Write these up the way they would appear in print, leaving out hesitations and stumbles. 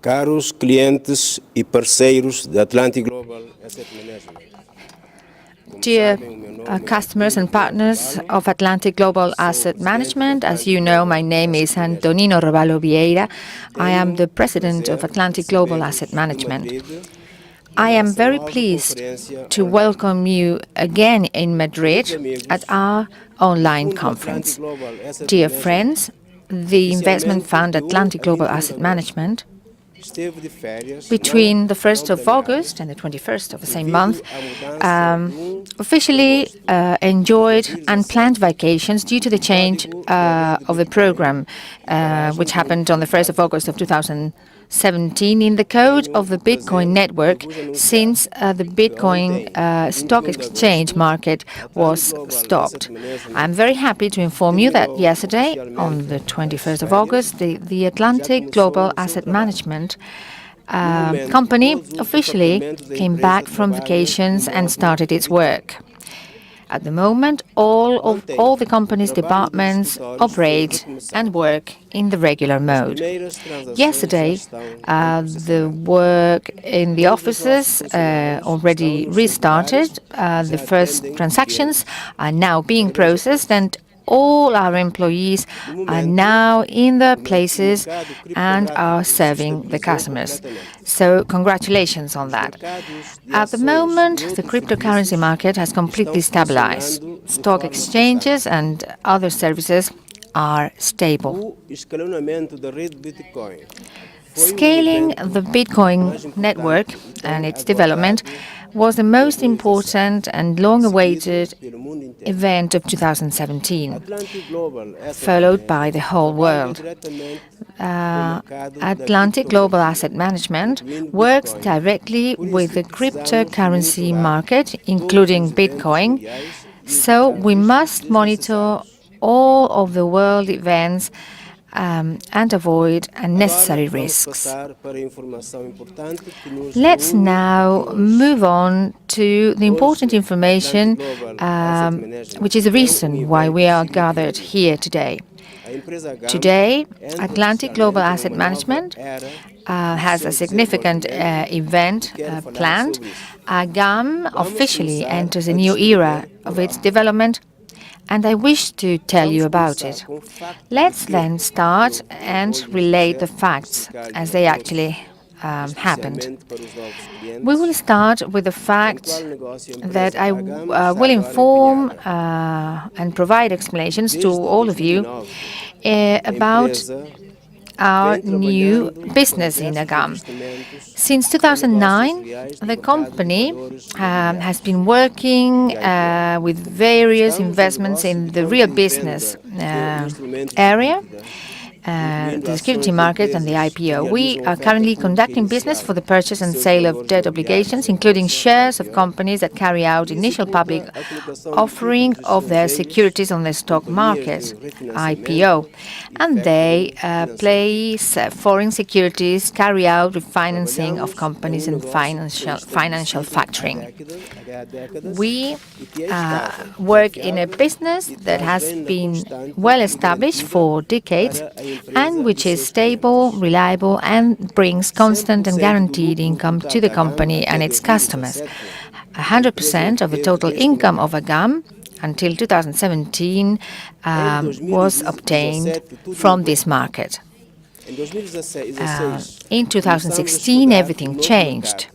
Caros clientes e parceiros da Atlantic Global Asset Management. Dear customers and partners of Atlantic Global Asset Management, as you know, my name is Antonino Roballo Vieira. I am the president of Atlantic Global Asset Management. I am very pleased to welcome you again in Madrid at our online conference. Dear friends, the investment fund Atlantic Global Asset Management, between the 1st of August and the 21st of the same month, officially enjoyed unplanned vacations due to the change of the program, which happened on the 1st of August of 2017 in the code of the Bitcoin network, since the Bitcoin stock exchange market was stopped. I'm very happy to inform you that yesterday, on the 21st of August, the Atlantic Global Asset Management company officially came back from vacations and started its work. At the moment, all the company's departments operate and work in the regular mode. Yesterday, the work in the offices already restarted. The first transactions are now being processed, and all our employees are now in their places and are serving the customers. So congratulations on that. At the moment, the cryptocurrency market has completely stabilized. Stock exchanges and other services are stable. Scaling the Bitcoin network and its development was the most important and long-awaited event of 2017, followed by the whole world. Atlantic Global Asset Management works directly with the cryptocurrency market, including Bitcoin, so we must monitor all of the world events and avoid unnecessary risks. Let's now move on to the important information, which is the reason why we are gathered here today. Today, Atlantic Global Asset Management has a significant event planned. GAM officially enters a new era of its development, and I wish to tell you about it. Let's then start and relate the facts as they actually happened. We will start with the fact that I will inform and provide explanations to all of you about our new business in GAM. Since 2009, the company has been working with various investments in the real business area, the security market and the IPO. We are currently conducting business for the purchase and sale of debt obligations, including shares of companies that carry out initial public offering of their securities on the stock market, IPO, and they place foreign securities, carry out refinancing of companies and financial factoring. We work in a business that has been well established for decades and which is stable, reliable, and brings constant and guaranteed income to the company and its customers. 100% of the total income of GAM until 2017 was obtained from this market. In 2016, everything changed.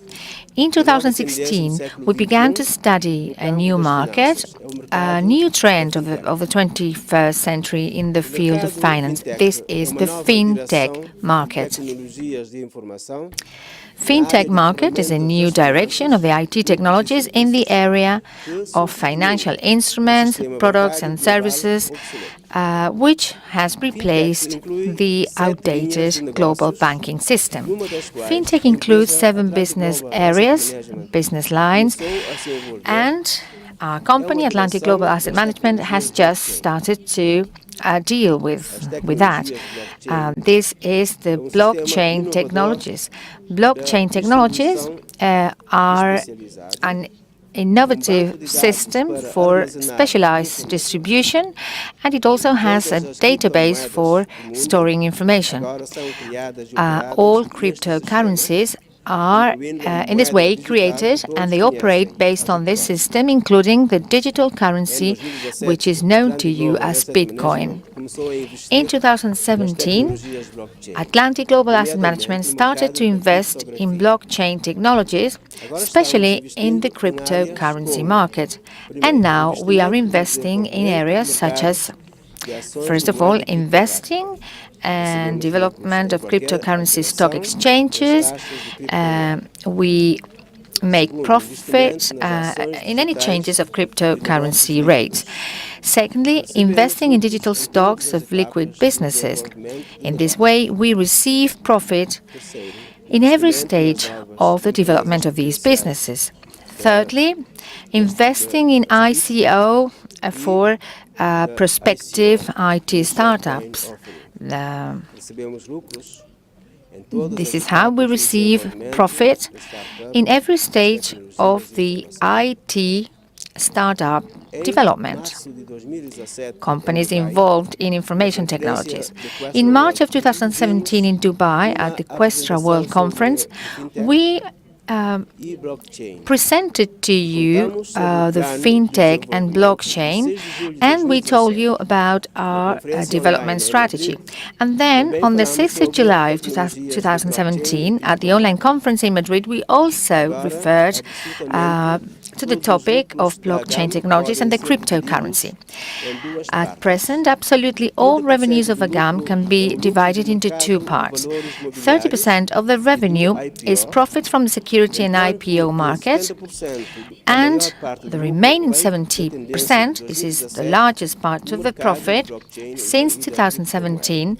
In 2016, we began to study a new market, a new trend of the 21st century in the field of finance. This is the fintech market. Fintech market is a new direction of the IT technologies in the area of financial instruments, products and services, which has replaced the outdated global banking system. Fintech includes 7 business areas, business lines, and our company, Atlantic Global Asset Management, has just started to deal with that. This is the blockchain technologies. Blockchain technologies are an innovative system for specialized distribution, and it also has a database for storing information. All cryptocurrencies are in this way created, and they operate based on this system, including the digital currency, which is known to you as Bitcoin. In 2017, Atlantic Global Asset Management started to invest in blockchain technologies, especially in the cryptocurrency market. And now we are investing in areas such as, first of all, investing and development of cryptocurrency stock exchanges. We make profit in any changes of cryptocurrency rates. Secondly, investing in digital stocks of liquid businesses. In this way, we receive profit in every stage of the development of these businesses. Thirdly, investing in ICO for prospective IT startups. This is how we receive profit in every stage of the IT startup development. Companies involved in information technologies. In March of 2017 in Dubai at the Questra World Conference, we presented to you the fintech and blockchain, and we told you about our development strategy. And then on the 6th of July of 2017, at the online conference in Madrid, we also referred to the topic of blockchain technologies and the cryptocurrency. At present, absolutely all revenues of AGAM can be divided into two parts. 30% of the revenue is profit from the security and IPO market, and the remaining 70%, this is the largest part of the profit since 2017,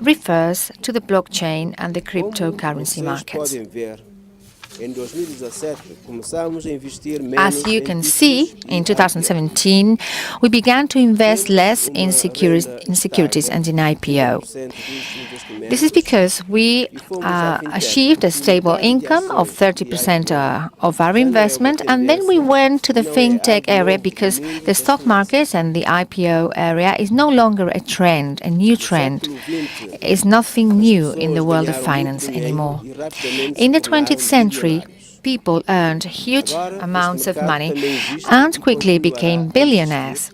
refers to the blockchain and the cryptocurrency markets. As you can see, in 2017, we began to invest less in securities and in IPO. This is because we achieved a stable income of 30% of our investment, and then we went to the fintech area because the stock market and the IPO area is no longer a trend, a new trend. It's nothing new in the world of finance anymore. In the 20th century, people earned huge amounts of money and quickly became billionaires.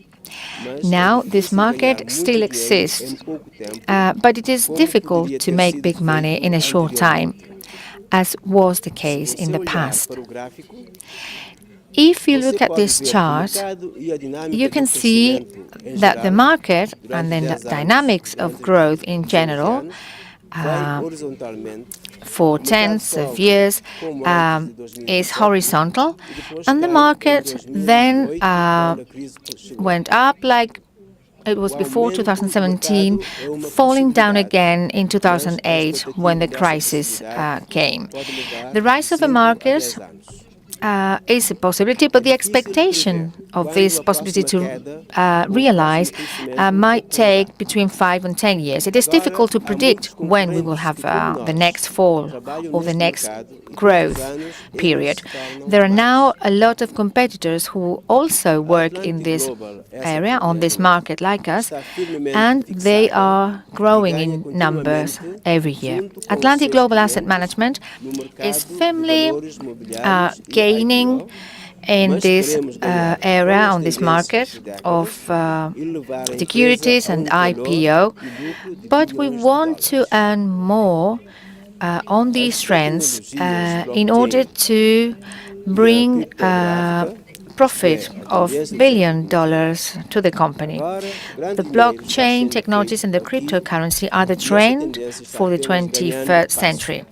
Now, this market still exists, but it is difficult to make big money in a short time, as was the case in the past. If you look at this chart, you can see that the market and then the dynamics of growth in general for tens of years is horizontal, and the market then went up like it was before 2017, falling down again in 2008 when the crisis came. The rise of the market is a possibility, but the expectation of this possibility to realize might take between 5 and 10 years. It is difficult to predict when we will have the next fall or the next growth period. There are now a lot of competitors who also work in this area, on this market like us, and they are growing in numbers every year. Atlantic Global Asset Management is firmly gaining in this area, on this market of securities and IPO, but we want to earn more on these trends in order to bring profit of $1 billion to the company. The blockchain technologies and the cryptocurrency are the trend for the 21st century.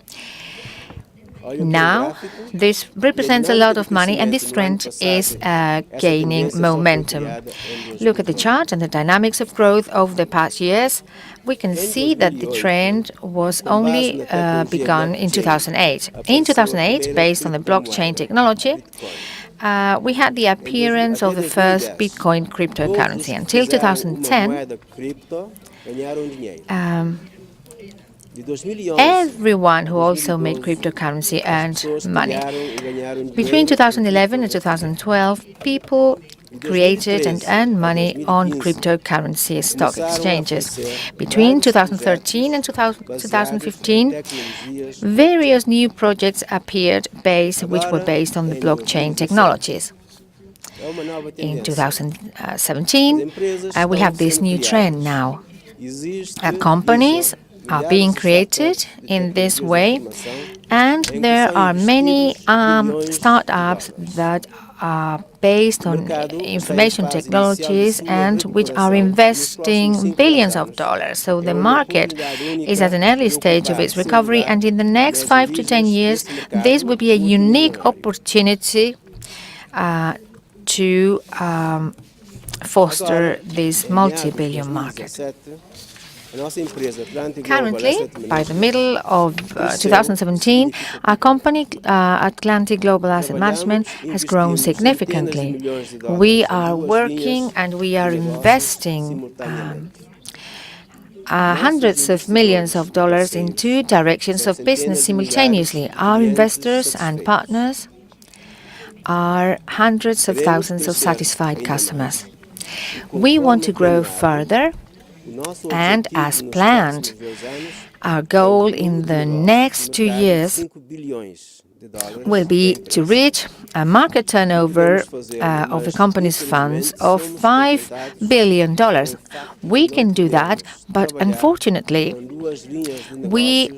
Now, this represents a lot of money, and this trend is gaining momentum. Look at the chart and the dynamics of growth over the past years. We can see that the trend was only begun in 2008. In 2008, based on the blockchain technology, we had the appearance of the first Bitcoin cryptocurrency. Until 2010, Everyone who also made cryptocurrency earned money. Between 2011 and 2012, people created and earned money on cryptocurrency stock exchanges. Between 2013 and 2015, various new projects appeared which were based on the blockchain technologies. In 2017, we have this new trend now. Companies are being created in this way, and there are many startups that are based on information technologies and which are investing billions of dollars. So the market is at an early stage of its recovery, and in the next 5 to 10 years, this will be a unique opportunity to foster this multi-billion market. Currently, by the middle of 2017, our company, Atlantic Global Asset Management, has grown significantly. We are working and we are investing hundreds of millions of dollars in two directions of business simultaneously. Our investors and partners are hundreds of thousands of satisfied customers. We want to grow further, and as planned, our goal in the next 2 years will be to reach a market turnover of the company's funds of $5 billion. We can do that, but unfortunately, we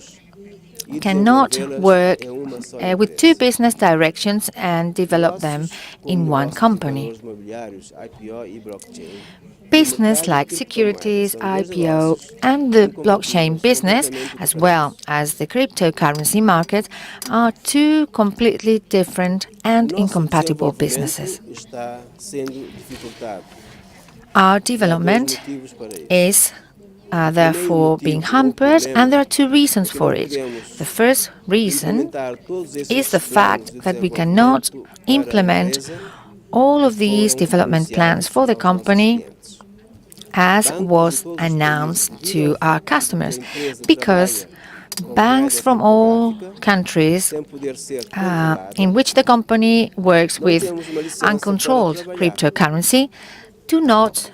cannot work with two business directions and develop them in one company. Business like securities, IPO, and the blockchain business, as well as the cryptocurrency market, are two completely different and incompatible businesses. Our development is therefore being hampered, and there are two reasons for it. The first reason is the fact that we cannot implement all of these development plans for the company as was announced to our customers, because banks from all countries in which the company works with uncontrolled cryptocurrency do not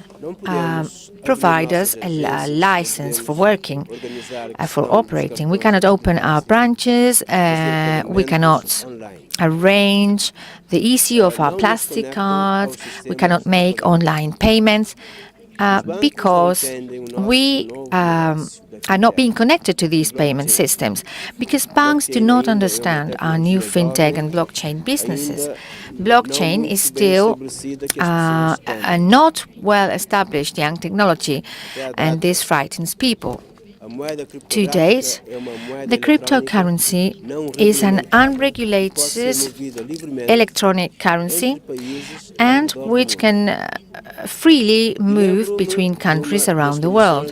provide us a license for working, for operating. We cannot open our branches, we cannot arrange the issue of our plastic cards, we cannot make online payments, because we are not being connected to these payment systems, because banks do not understand our new fintech and blockchain businesses. Blockchain is still a not well-established young technology, and this frightens people. To date, the cryptocurrency is an unregulated electronic currency and which can freely move between countries around the world.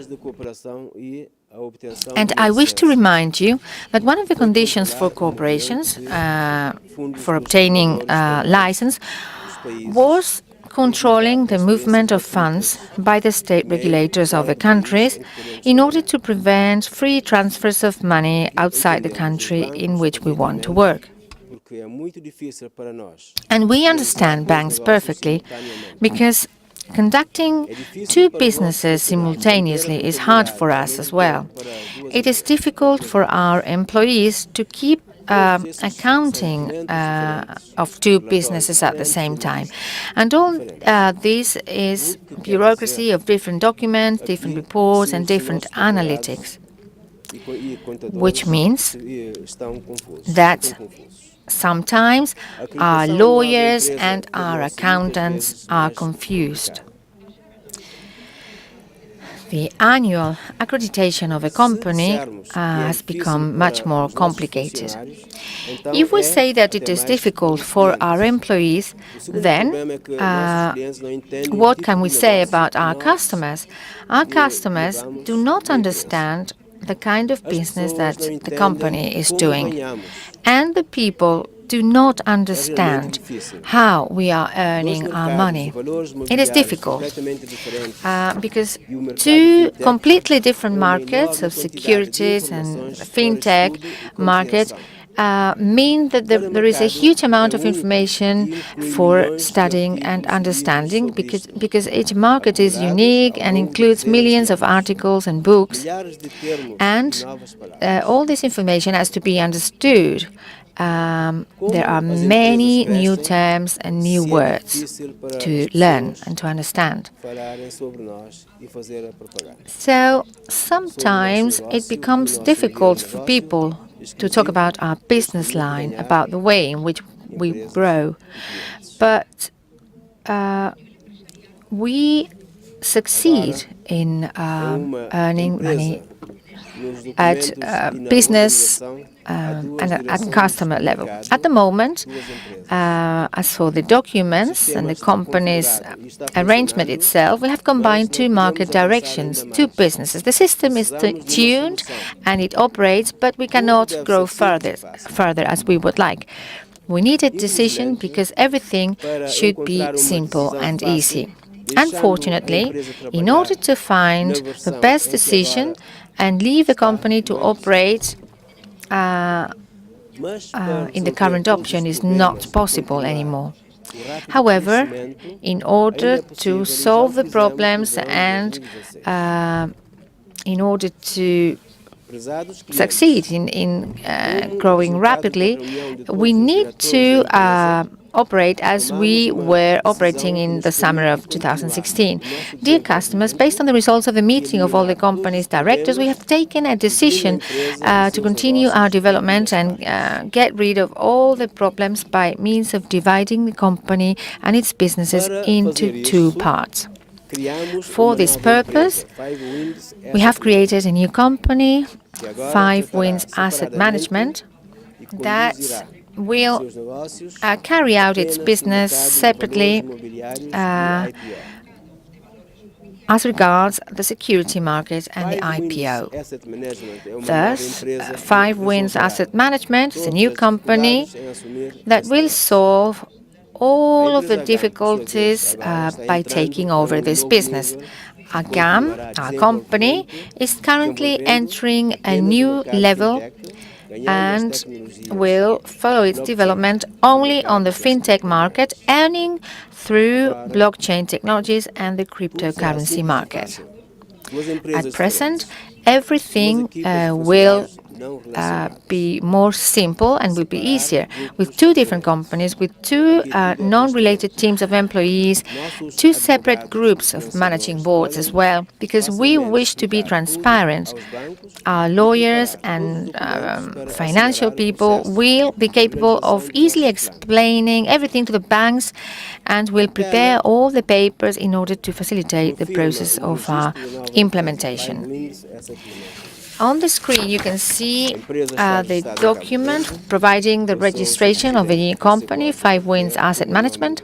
And I wish to remind you that one of the conditions for corporations for obtaining license was controlling the movement of funds by the state regulators of the countries in order to prevent free transfers of money outside the country in which we want to work. And we understand banks perfectly, because conducting two businesses simultaneously is hard for us as well. It is difficult for our employees to keep accounting of two businesses at the same time. And all this is bureaucracy of different documents, different reports, and different analytics, which means that sometimes our lawyers and our accountants are confused. The annual accreditation of a company has become much more complicated. If we say that it is difficult for our employees, then what can we say about our customers? Our customers do not understand the kind of business that the company is doing, and the people do not understand how we are earning our money. It is difficult because two completely different markets of securities and fintech markets mean that there is a huge amount of information for studying and understanding because each market is unique and includes millions of articles and books, and all this information has to be understood. There are many new terms and new words to learn and to understand. So sometimes it becomes difficult for people to talk about our business line, about the way in which we grow. But we succeed in earning money at business and at customer level. At the moment, as for the documents and the company's arrangement itself, we have combined two market directions, two businesses. The system is tuned and it operates, but we cannot grow further as we would like. We need a decision because everything should be simple and easy. Unfortunately, in order to find the best decision and leave the company to operate in the current option is not possible anymore. However, in order to solve the problems and in order to succeed in growing rapidly, we need to operate as we were operating in the summer of 2016. Dear customers, based on the results of the meeting of all the company's directors, we have taken a decision to continue our development and get rid of all the problems by means of dividing the company and its businesses into two parts. For this purpose, we have created a new company, 5 Winds Asset Management, that will carry out its business separately as regards the security market and the IPO. Thus, 5 Winds Asset Management is a new company that will solve all of the difficulties by taking over this business. AGAM, our company, is currently entering a new level and will follow its development only on the fintech market, earning through blockchain technologies and the cryptocurrency market. At present, everything will be more simple and will be easier, with two different companies, with two non-related teams of employees, two separate groups of managing boards as well, because we wish to be transparent. Our lawyers and financial people will be capable of easily explaining everything to the banks and will prepare all the papers in order to facilitate the process of our implementation. On the screen, you can see the document providing the registration of a new company, 5 Winds Asset Management.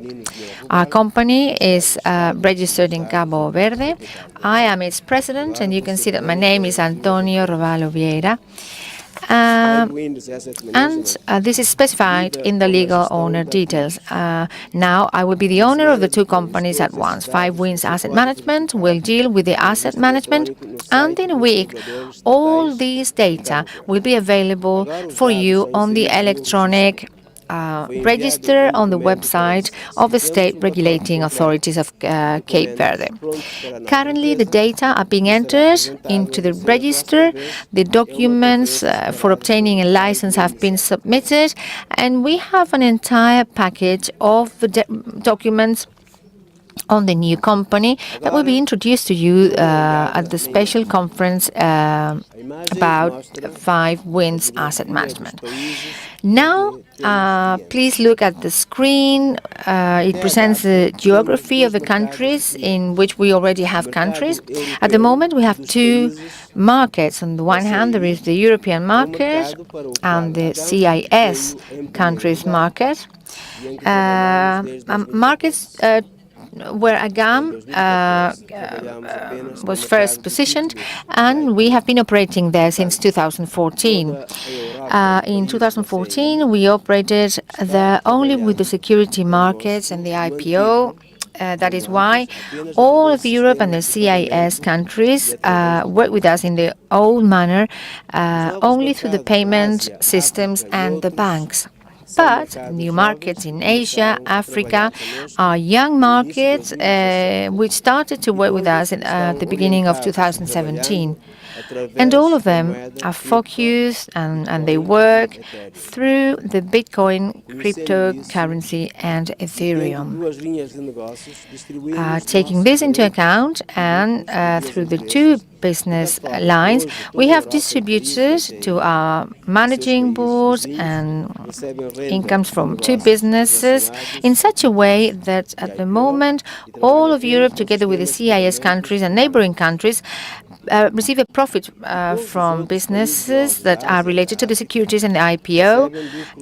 Our company is registered in Cabo Verde. I am its president, and you can see that my name is Antonio Robalo Vieira. This is specified in the legal owner details. Now, I will be the owner of the two companies at once. 5 Winds Asset Management will deal with the asset management, and in a week, all these data will be available for you on the electronic register on the website of the state regulating authorities of Cape Verde. Currently, the data are being entered into the register. The documents for obtaining a license have been submitted, and we have an entire package of the documents on the new company that will be introduced to you at the special conference about 5 Winds Asset Management. Now, please look at the screen. It presents the geography of the countries in which we already have countries. At the moment, we have two markets. On the one hand, there is the European market and the CIS countries market. Markets where AGAM was first positioned, and we have been operating there since 2014. In 2014, we operated there only with the security markets and the IPO. That is why all of Europe and the CIS countries work with us in the old manner, only through the payment systems and the banks. But new markets in Asia, Africa, are young markets which started to work with us at the beginning of 2017. And all of them are focused and they work through the Bitcoin, cryptocurrency, and Ethereum. Taking this into account and through the two business lines, we have distributed to our managing boards and incomes from two businesses in such a way that at the moment all of Europe, together with the CIS countries and neighboring countries, receive a profit from businesses that are related to the securities and the IPO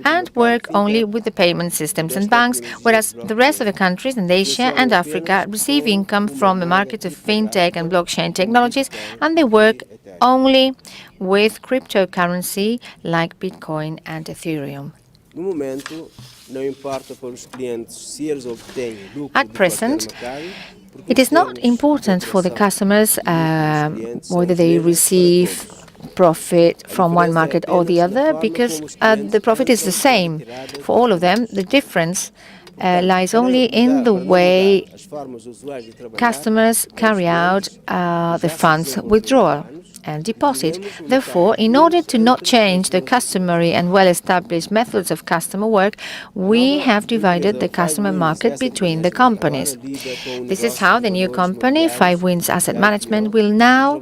and work only with the payment systems and banks, whereas the rest of the countries in Asia and Africa receive income from the market of fintech and blockchain technologies, and they work only with cryptocurrency like Bitcoin and Ethereum. At present, it is not important for the customers whether they receive profit from one market or the other, because the profit is the same for all of them. The difference lies only in the way customers carry out the funds withdrawal and deposit. Therefore, in order to not change the customary and well-established methods of customer work, we have divided the customer market between the companies. This is how the new company, 5 Winds Asset Management, will now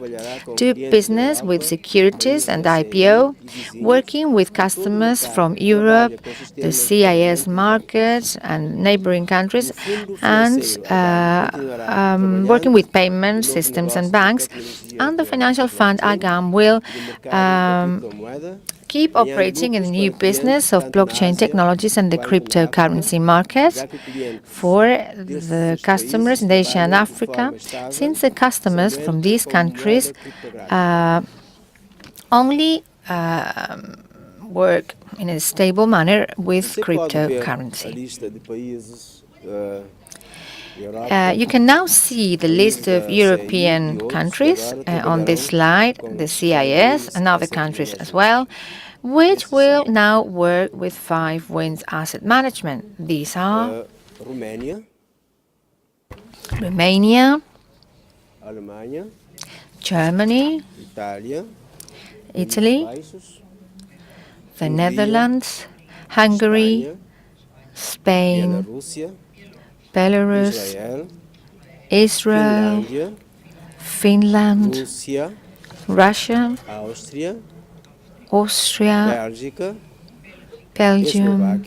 do business with securities and IPO, working with customers from Europe, the CIS markets and neighboring countries, and working with payment systems and banks. And the financial fund AGAM will keep operating in the new business of blockchain technologies and the cryptocurrency market for the customers in Asia and Africa, since the customers from these countries only work in a stable manner with cryptocurrency. You can now see the list of European countries on this slide, the CIS and other countries as well, which will now work with 5 Winds Asset Management. These are Romania, Germany, Italy, the Netherlands, Hungary, Spain, Belarus, Israel, Finland, Russia, Austria, Belgium,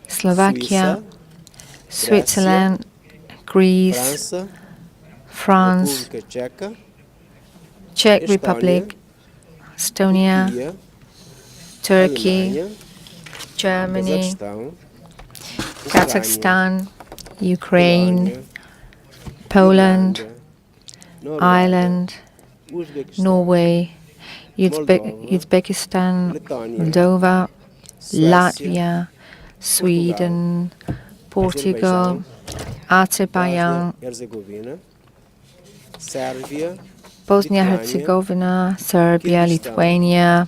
Slovakia, Switzerland, Greece, France, Czech Republic, Estonia, Turkey, Germany, Kazakhstan, Ukraine, Poland, Ireland, Norway, Uzbekistan, Moldova, Latvia, Sweden, Portugal, Azerbaijan, Bosnia-Herzegovina, Serbia, Lithuania,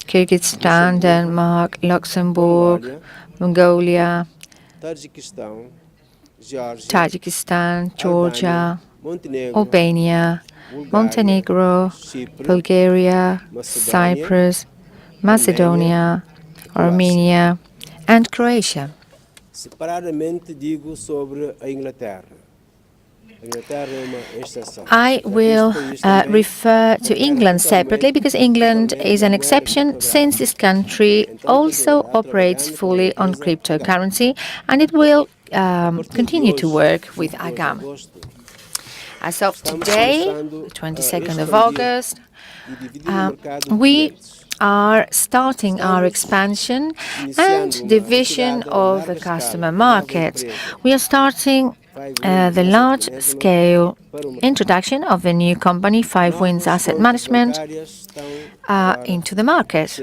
Kyrgyzstan, Denmark, Luxembourg, Mongolia, Tajikistan, Georgia, Albania, Montenegro, Bulgaria, Cyprus, Macedonia, Armenia, and Croatia. I will refer to England separately because England is an exception, since this country also operates fully on cryptocurrency, and it will continue to work with AGAM. As of today, the 22nd of August, we are starting our expansion and division of the customer market. We are starting the large-scale introduction of the new company, Five Winds Asset Management, into the market.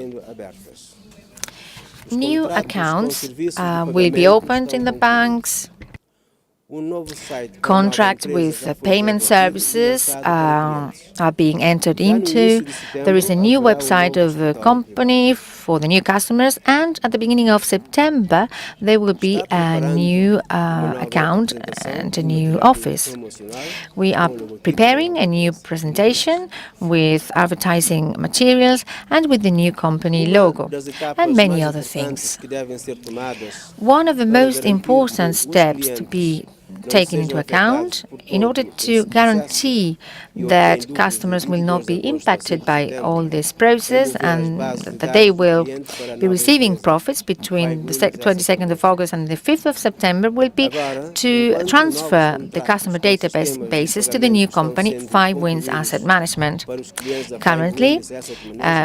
New accounts will be opened in the banks. Contracts with payment services are being entered into. There is a new website of the company for the new customers, and at the beginning of September, there will be a new account and a new office. We are preparing a new presentation with advertising materials and with the new company logo, and many other things. One of the most important steps to be taken into account in order to guarantee that customers will not be impacted by all this process and that they will be receiving profits between the 22nd of August and the 5th of September will be to transfer the customer databases to the new company, Five Winds Asset Management. Currently,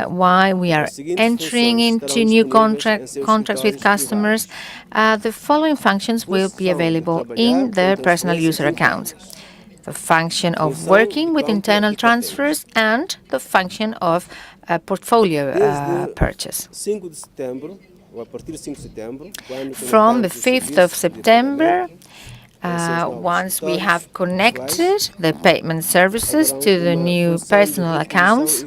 while we are entering into new contracts with customers, the following functions will be available in their personal user accounts: the function of working with internal transfers and the function of portfolio purchase. From the 5th of September, once we have connected the payment services to the new personal accounts,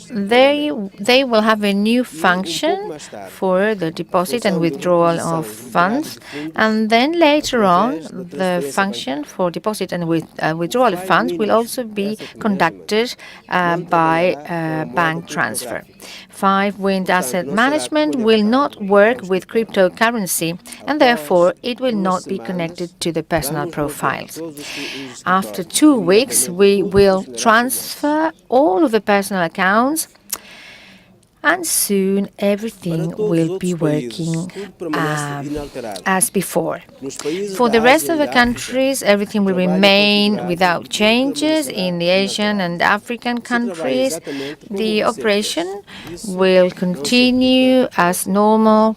they will have a new function for the deposit and withdrawal of funds, and then later on the function for deposit and withdrawal of funds will also be conducted by bank transfer. Five Wind Asset Management will not work with cryptocurrency, and therefore it will not be connected to the personal profiles. After 2 weeks, we will transfer all of the personal accounts, and soon everything will be working as before. For the rest of the countries, everything will remain without changes. In the Asian and African countries, the operation will continue as normal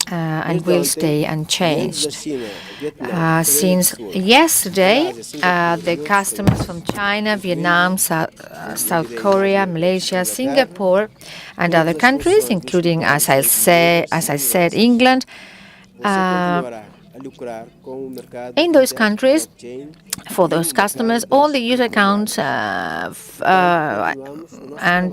and will stay unchanged. Since yesterday, the customers from China, Vietnam, South Korea, Malaysia, Singapore, and other countries, including, as I said, England, in those countries, for those customers, all the user accounts and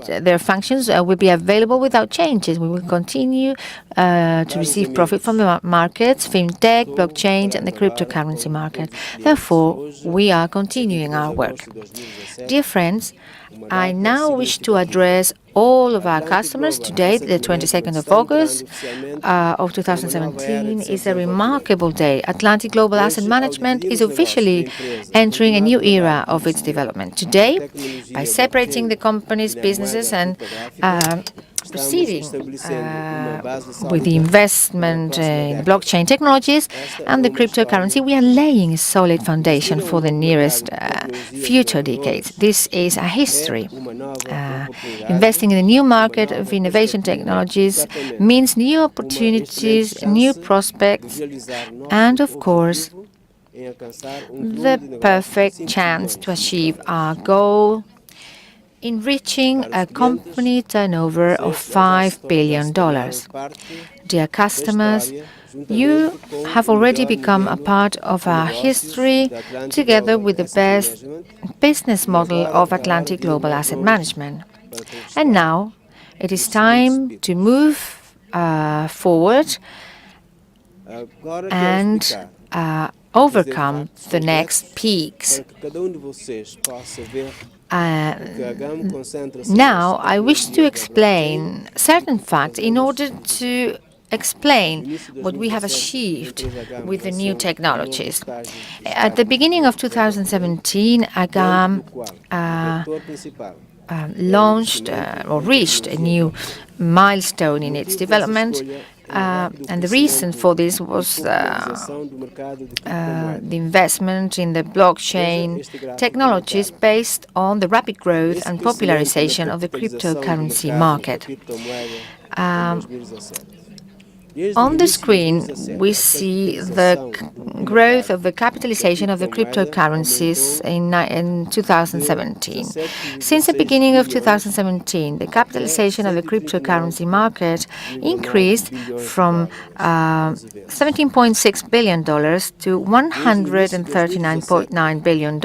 their functions will be available without changes. We will continue to receive profit from the markets, fintech, blockchain, and the cryptocurrency market. Therefore, we are continuing our work. Dear friends, I now wish to address all of our customers. Today, the 22nd of August of 2017, is a remarkable day. Atlantic Global Asset Management is officially entering a new era of its development. Today, by separating the company's businesses and proceeding with the investment in blockchain technologies and the cryptocurrency, we are laying a solid foundation for the nearest future decades. This is a history. Investing in a new market of innovation technologies means new opportunities, new prospects, and of course, the perfect chance to achieve our goal in reaching a company turnover of $5 billion. Dear customers, you have already become a part of our history, together with the best business model of Atlantic Global Asset Management. And now it is time to move forward and overcome the next peaks. Now, I wish to explain certain facts in order to explain what we have achieved with the new technologies. At the beginning of 2017, AGAM launched or reached a new milestone in its development. And the reason for this was the investment in the blockchain technologies based on the rapid growth and popularization of the cryptocurrency market. On the screen, we see the growth of the capitalization of the cryptocurrencies in 2017. Since the beginning of 2017, the capitalization of the cryptocurrency market increased from $17.6 billion to $139.9 billion.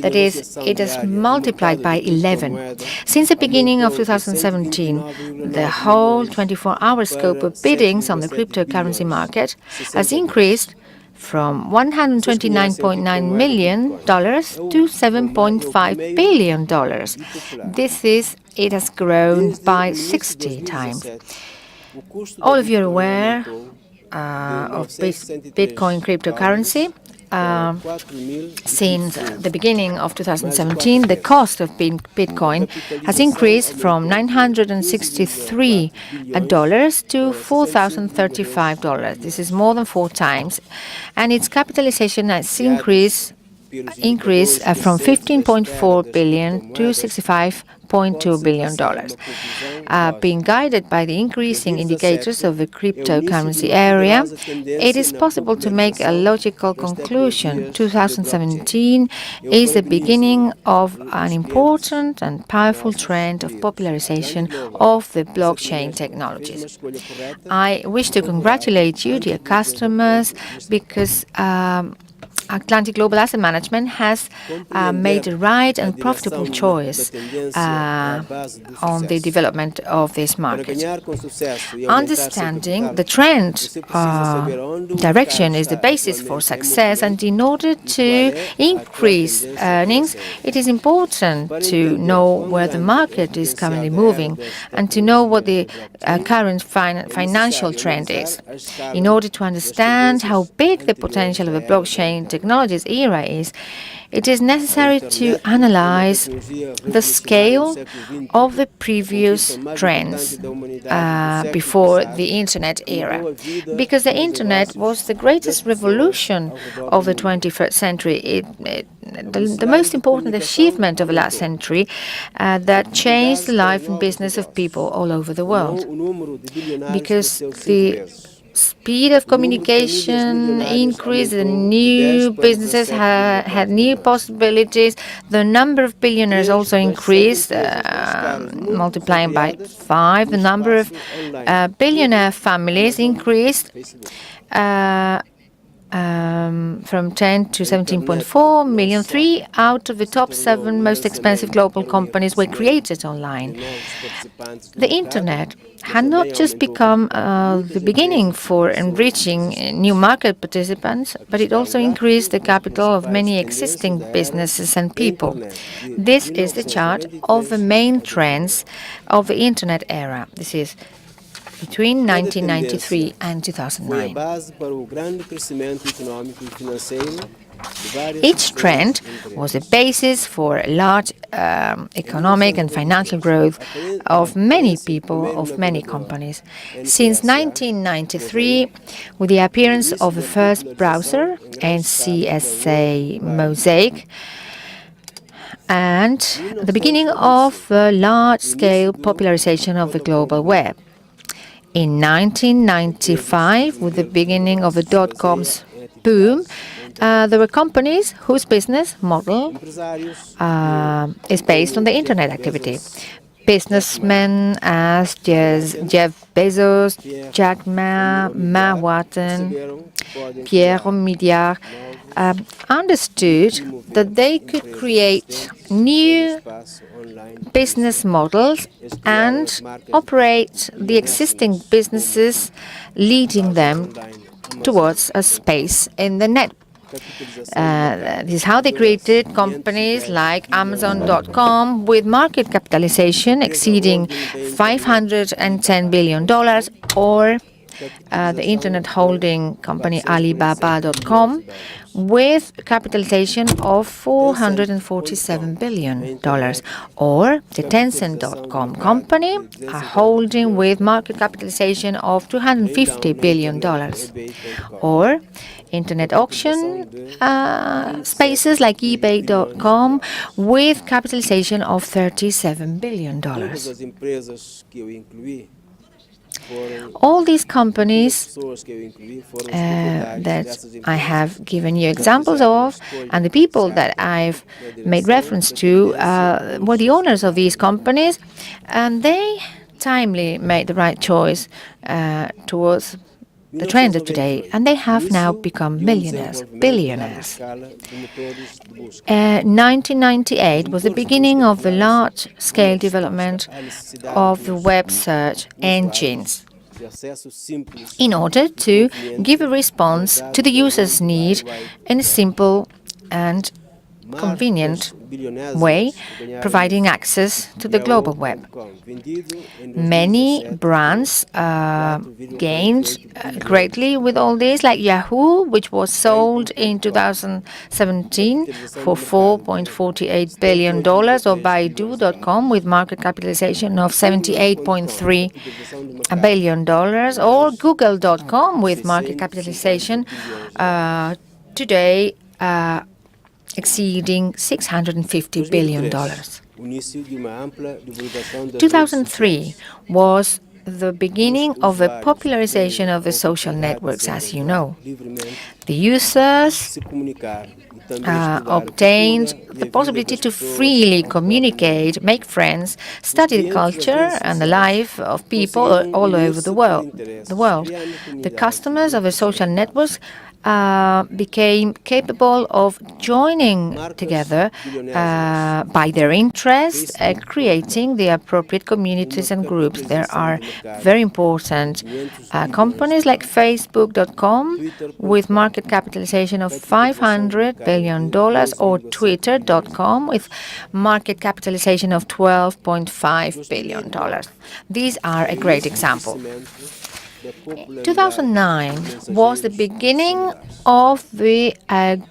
That is, it has multiplied by 11. Since the beginning of 2017, the whole 24-hour scope of biddings on the cryptocurrency market has increased from $129.9 million to $7.5 billion. It has grown by 60 times. All of you are aware of Bitcoin cryptocurrency. Since the beginning of 2017, the cost of Bitcoin has increased from $963 to $4,035. This is more than 4 times, and its capitalization has increased from $15.4 billion to $65.2 billion. Being guided by the increasing indicators of the cryptocurrency area, it is possible to make a logical conclusion. 2017 is the beginning of an important and powerful trend of popularization of the blockchain technologies. I wish to congratulate you, dear customers, because Atlantic Global Asset Management has made the right and profitable choice on the development of this market. Understanding the trend direction is the basis for success, and in order to increase earnings, it is important to know where the market is currently moving and to know what the current financial trend is. In order to understand how big the potential of the blockchain technologies era is, it is necessary to analyze the scale of the previous trends before the Internet era, because the Internet was the greatest revolution of the 21st century. The most important achievement of the last century that changed the life and business of people all over the world, because the speed of communication increased, the new businesses had new possibilities, the number of billionaires also increased, multiplying by 5, the number of billionaire families increased from 10 to 17.4 million. 3 out of the top 7 most expensive global companies were created online. The Internet had not just become the beginning for enriching new market participants, but it also increased the capital of many existing businesses and people. This is the chart of the main trends of the Internet era. This is between 1993 and 2009. Each trend was a basis for large economic and financial growth of many people, of many companies. Since 1993, with the appearance of the first browser, NCSA Mosaic, and the beginning of the large-scale popularization of the global web. In 1995, with the beginning of the dot-coms boom, there were companies whose business model is based on the Internet activity. Businessmen as Jeff Bezos, Jack Ma, Ma Watson, Pierre Omidyar understood that they could create new business models and operate the existing businesses, leading them towards a space in the net. This is how they created companies like Amazon.com with market capitalization exceeding $510 billion, or the internet holding company Alibaba.com with capitalization of $447 billion, or the Tencent.com company, a holding with market capitalization of $250 billion, or internet auction spaces like eBay.com with capitalization of $37 billion. All these companies that I have given you examples of, and the people that I've made reference to, were the owners of these companies, and they timely made the right choice towards the trend of today, and they have now become millionaires, billionaires. 1998 was the beginning of the large-scale development of the web search engines in order to give a response to the user's need in a simple and convenient way, providing access to the global web. Many brands gained greatly with all this, like Yahoo, which was sold in 2017 for $4.48 billion, or Baidu.com with market capitalization of $78.3 billion, or Google.com with market capitalization today exceeding $650 billion. 2003 was the beginning of the popularization of the social networks, as you know. The users obtained the possibility to freely communicate, make friends, study the culture and the life of people all over the world. The customers of the social networks became capable of joining together by their interests, creating the appropriate communities and groups. There are very important companies like Facebook.com with market capitalization of $500 billion, or Twitter.com with market capitalization of $12.5 billion. These are a great example. 2009 was the beginning of the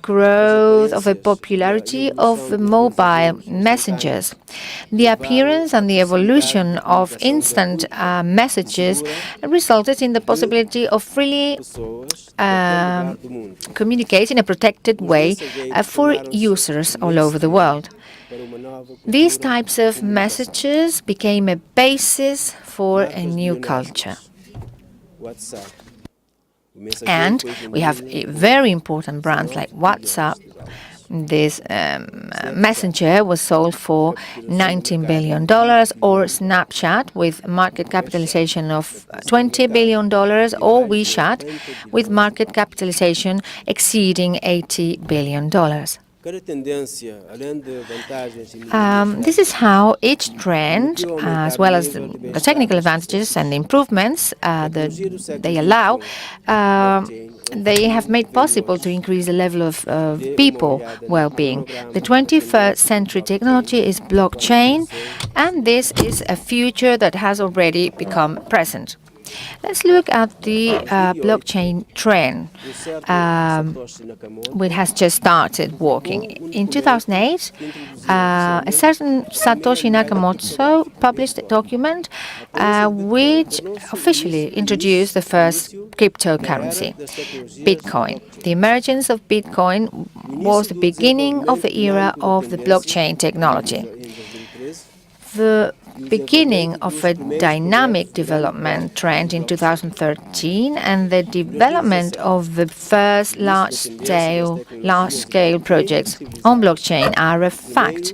growth of the popularity of the mobile messengers. The appearance and the evolution of instant messages resulted in the possibility of freely communicate in a protected way for users all over the world. These types of messages became a basis for a new culture. And we have very important brands like WhatsApp. This messenger was sold for $19 billion, or Snapchat with market capitalization of $20 billion, or WeChat with market capitalization exceeding $80 billion. This is how each trend, as well as the technical advantages and the improvements that they allow, they have made possible to increase the level of people well-being. The 21st century technology is blockchain, and this is a future that has already become present. Let's look at the blockchain trend, which has just started walking. In 2008, a certain Satoshi Nakamoto published a document which officially introduced the first cryptocurrency, Bitcoin. The emergence of Bitcoin was the beginning of the era of the blockchain technology. The beginning of a dynamic development trend in 2013, and the development of the first large-scale projects on blockchain are a fact.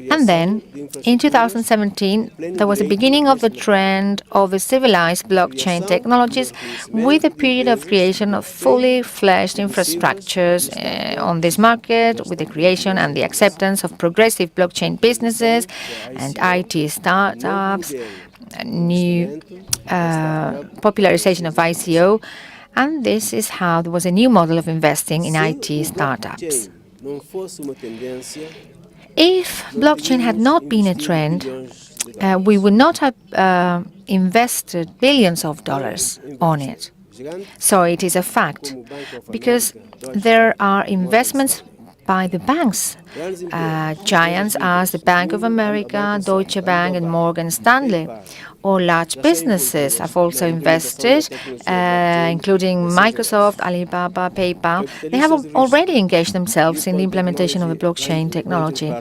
And then, in 2017, there was a beginning of the trend of the civilized blockchain technologies, with a period of creation of fully fledged infrastructures on this market, with the creation and the acceptance of progressive blockchain businesses and IT startups, new popularization of ICO, and this is how there was a new model of investing in IT startups. If blockchain had not been a trend, we would not have invested billions of dollars on it. So it is a fact, because there are investments by the banks. Giants as the Bank of America, Deutsche Bank, and Morgan Stanley. Or large businesses have also invested, including Microsoft, Alibaba, PayPal. They have already engaged themselves in the implementation of a blockchain technology.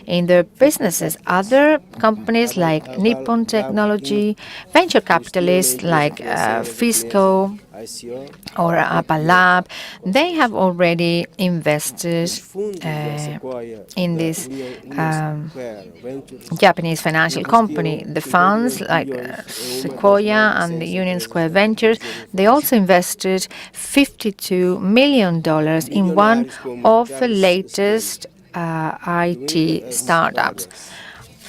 In their businesses, other companies like Nippon Technology, venture capitalists like Fisco or Apple Lab, they have already invested in this Japanese financial company. The funds like Sequoia and the Union Square Ventures, they also invested $52 million in one of the latest IT startups.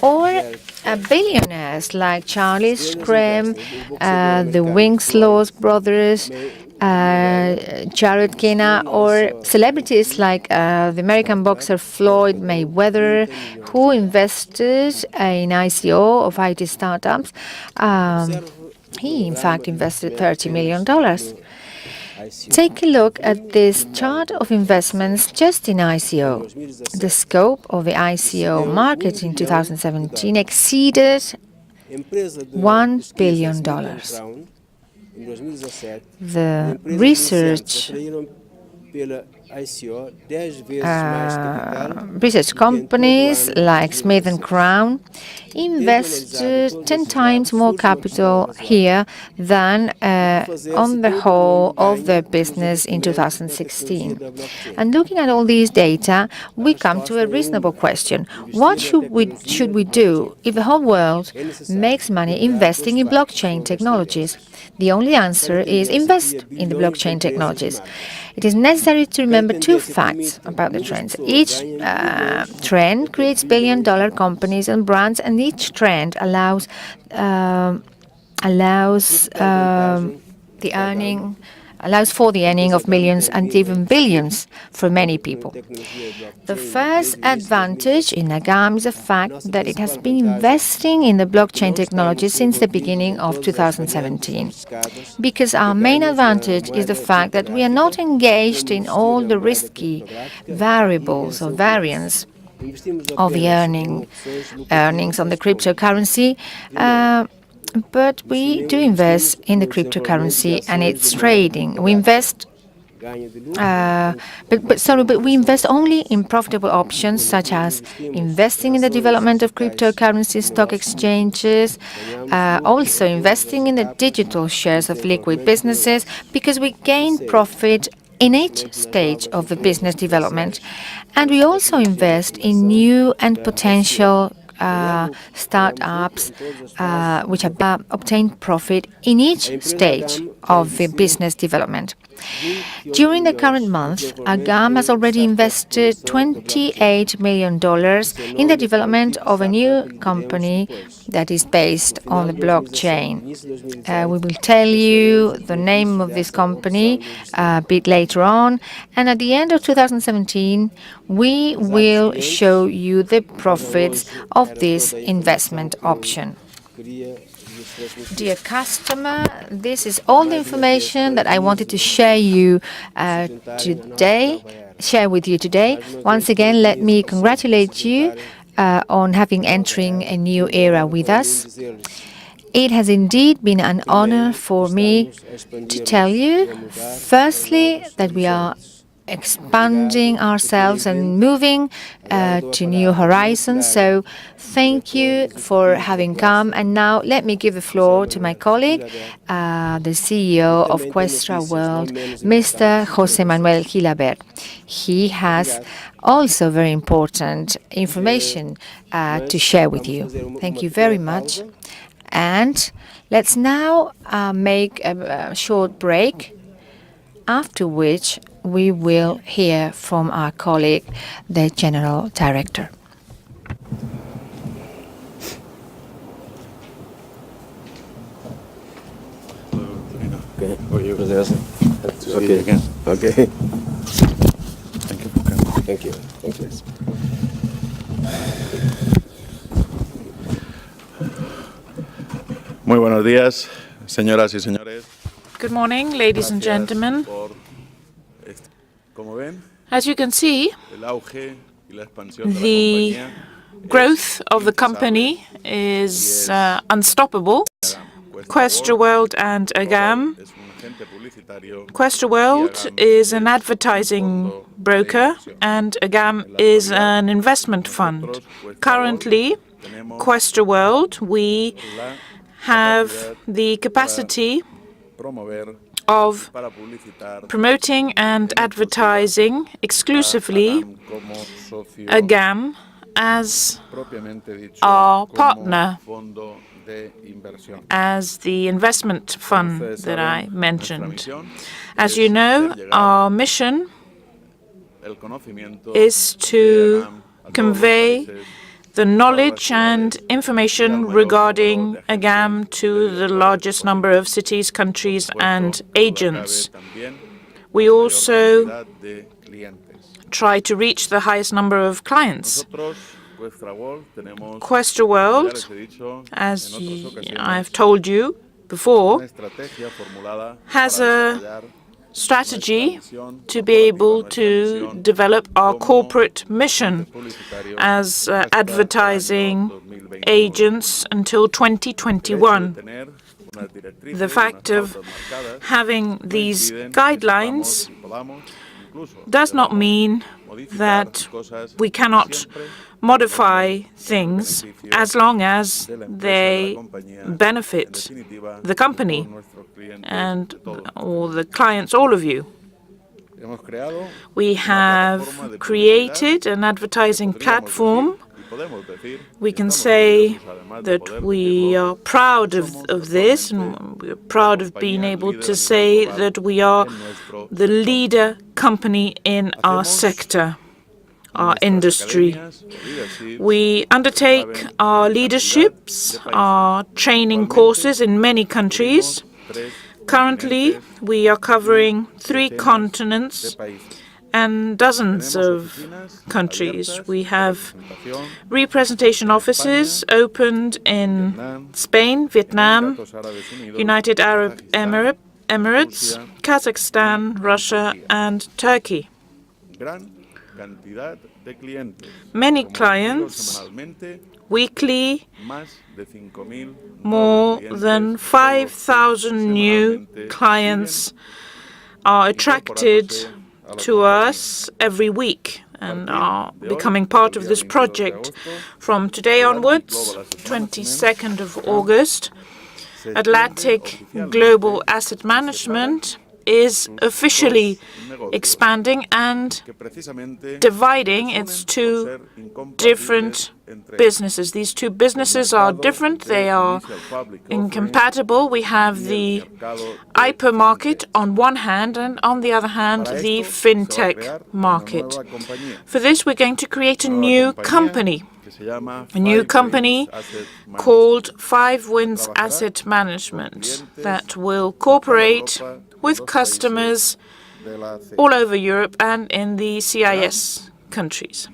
Or billionaires like Charlie Shrem, the Winslow brothers, Jared Kena, or celebrities like the American boxer Floyd Mayweather, who invested in ICO of IT startups. He, in fact, invested $30 million. Take a look at this chart of investments just in ICO. The scope of the ICO market in 2017 exceeded $1 billion. The research companies like Smith & Crown invested 10 times more capital here than on the whole of their business in 2016. And looking at all these data, we come to a reasonable question. What should we do if the whole world makes money investing in blockchain technologies? The only answer is invest in the blockchain technologies. It is necessary to remember two facts about the trends. Each trend creates billion-dollar companies and brands, and each trend allows for the earning of millions and even billions for many people. The first advantage in AGAM is the fact that it has been investing in the blockchain technology since the beginning of 2017. Because our main advantage is the fact that we are not engaged in all the risky variables or variants of the earnings on the cryptocurrency, but we do invest in the cryptocurrency and its trading. We invest, but we invest only in profitable options, such as investing in the development of cryptocurrency stock exchanges, also investing in the digital shares of liquid businesses, because we gain profit in each stage of the business development. And we also invest in new and potential startups which have obtained profit in each stage of the business development. During the current month, AGAM has already invested $28 million in the development of a new company that is based on the blockchain. We will tell you the name of this company a bit later on, and at the end of 2017, we will show you the profits of this investment option. Dear customer, this is all the information that I wanted to share with you today. Once again, let me congratulate you on having entering a new era with us. It has indeed been an honor for me to tell you, firstly, that we are expanding ourselves and moving to new horizons. So thank you for having come. And now let me give the floor to my colleague, the CEO of Questra World, Mr. José Manuel Gilabert. He has also very important information to share with you. Thank you very much. And let's now make a short break, after which we will hear from our colleague, the General Director. Okay. Okay. Again. Okay. Thank you for coming. Thank you. Thank you. Muy buenos días, señoras y señores. Good morning, ladies and gentlemen. Como ven, As you can see, el auge y la expansión de la the compañía growth of the company is unstoppable. Questra World and AGAM. es un agente publicitario Questra World is an advertising broker and AGAM is an investment fund. Currently, Questra World, we have the capacity promover of para publicitar promoting and advertising exclusively como socio AGAM as propiamente dicho our como partner, fondo de inversión. as the investment fund Ustedes that saben, I nuestra mentioned. misión As es you know, hacer llegar our mission el conocimiento is de to AGAM a todos los convey países, the knowledge ciudades, and information y al mayor regarding número de agentes AGAM to de the largest number of cities, countries, Por and supuesto, no duda agents. cabe también We la mayor also cantidad de clientes. try to reach the highest number of clients. Nosotros, Questra World, tenemos, Questra como ya World, les he dicho, as en otras ocasiones, I've told you before, una estrategia formulada has para a desarrollar strategy nuestra visión to be corporativa, able nuestra to misión develop our como corporate mission agentes publicitarios as hasta el advertising año 2021. agents until El hecho de 2021. tener unas directrices, The fact unas of pautas marcadas, having no these impiden que guidelines sepamos y podamos incluso does not debamos mean modificar that cosas we cannot siempre modify things as long as de la empresa, de they la compañía, en benefit definitiva, the company todos nuestros clientes, and de todos. all the clients, all of you. Hemos creado We una have plataforma de created an advertising publicidad, platform. podríamos decir, y podemos decir, We y can estamos say orgullosos, además de that poder we decirlo, are proud somos of this, actualmente and we're proud of being compañía able líder a to nivel say global that we are en nuestro the sector. leader company in our Hacemos sector, our Nuestras industry. academias, leaderships, We undertake saben, our en cantidad leaderships, de países. our training Actualmente, courses in many countries. cubrimos 3 Currently, continentes we are covering 3 decenas continents de países. and dozens Tenemos of oficinas countries. abiertas We de have representación representation offices opened in Vietnam, Spain, Vietnam, Emiratos Árabes Unidos, United Arab Kazajistán, Emirates, Rusia, Kazakhstan, Russia, Turquía. and Turkey. Gran cantidad de clientes. Many Como les digo, clients, semanalmente, weekly, más de 5.000 more nuevos than clientes, todos los que 5,000 new semanalmente clients siguen are attracted incorporándose a la to compañía. us every week and are de hoy, becoming part el of día this 22 de project. agosto, From today Atlantic onwards, Global Asset 22nd of Management August, se extiende Atlantic oficialmente Global Asset y separa Management is officially dos negocios expanding and que precisamente dividing les its unen por two ser incompatibles different entre businesses. These two businesses are different, they are incompatible. We have the IPA market on one hand, and on the other hand, the fintech market. For this, we're going to create a new company called Five Winds Asset Management that will cooperate with customers all over Europe and in the CIS countries.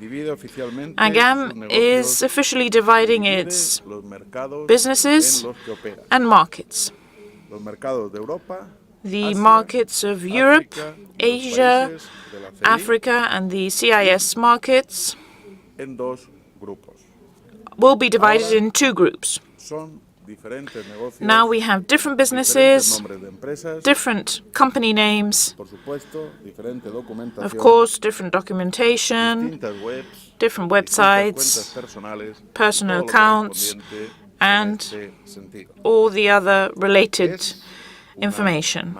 AGAM is officially dividing its businesses and markets. The markets of Europe, Asia, Africa, and the CIS markets will be divided in 2 groups. Now we have different businesses, different company names, of course, different documentation, different websites, personal accounts, and all the other related information.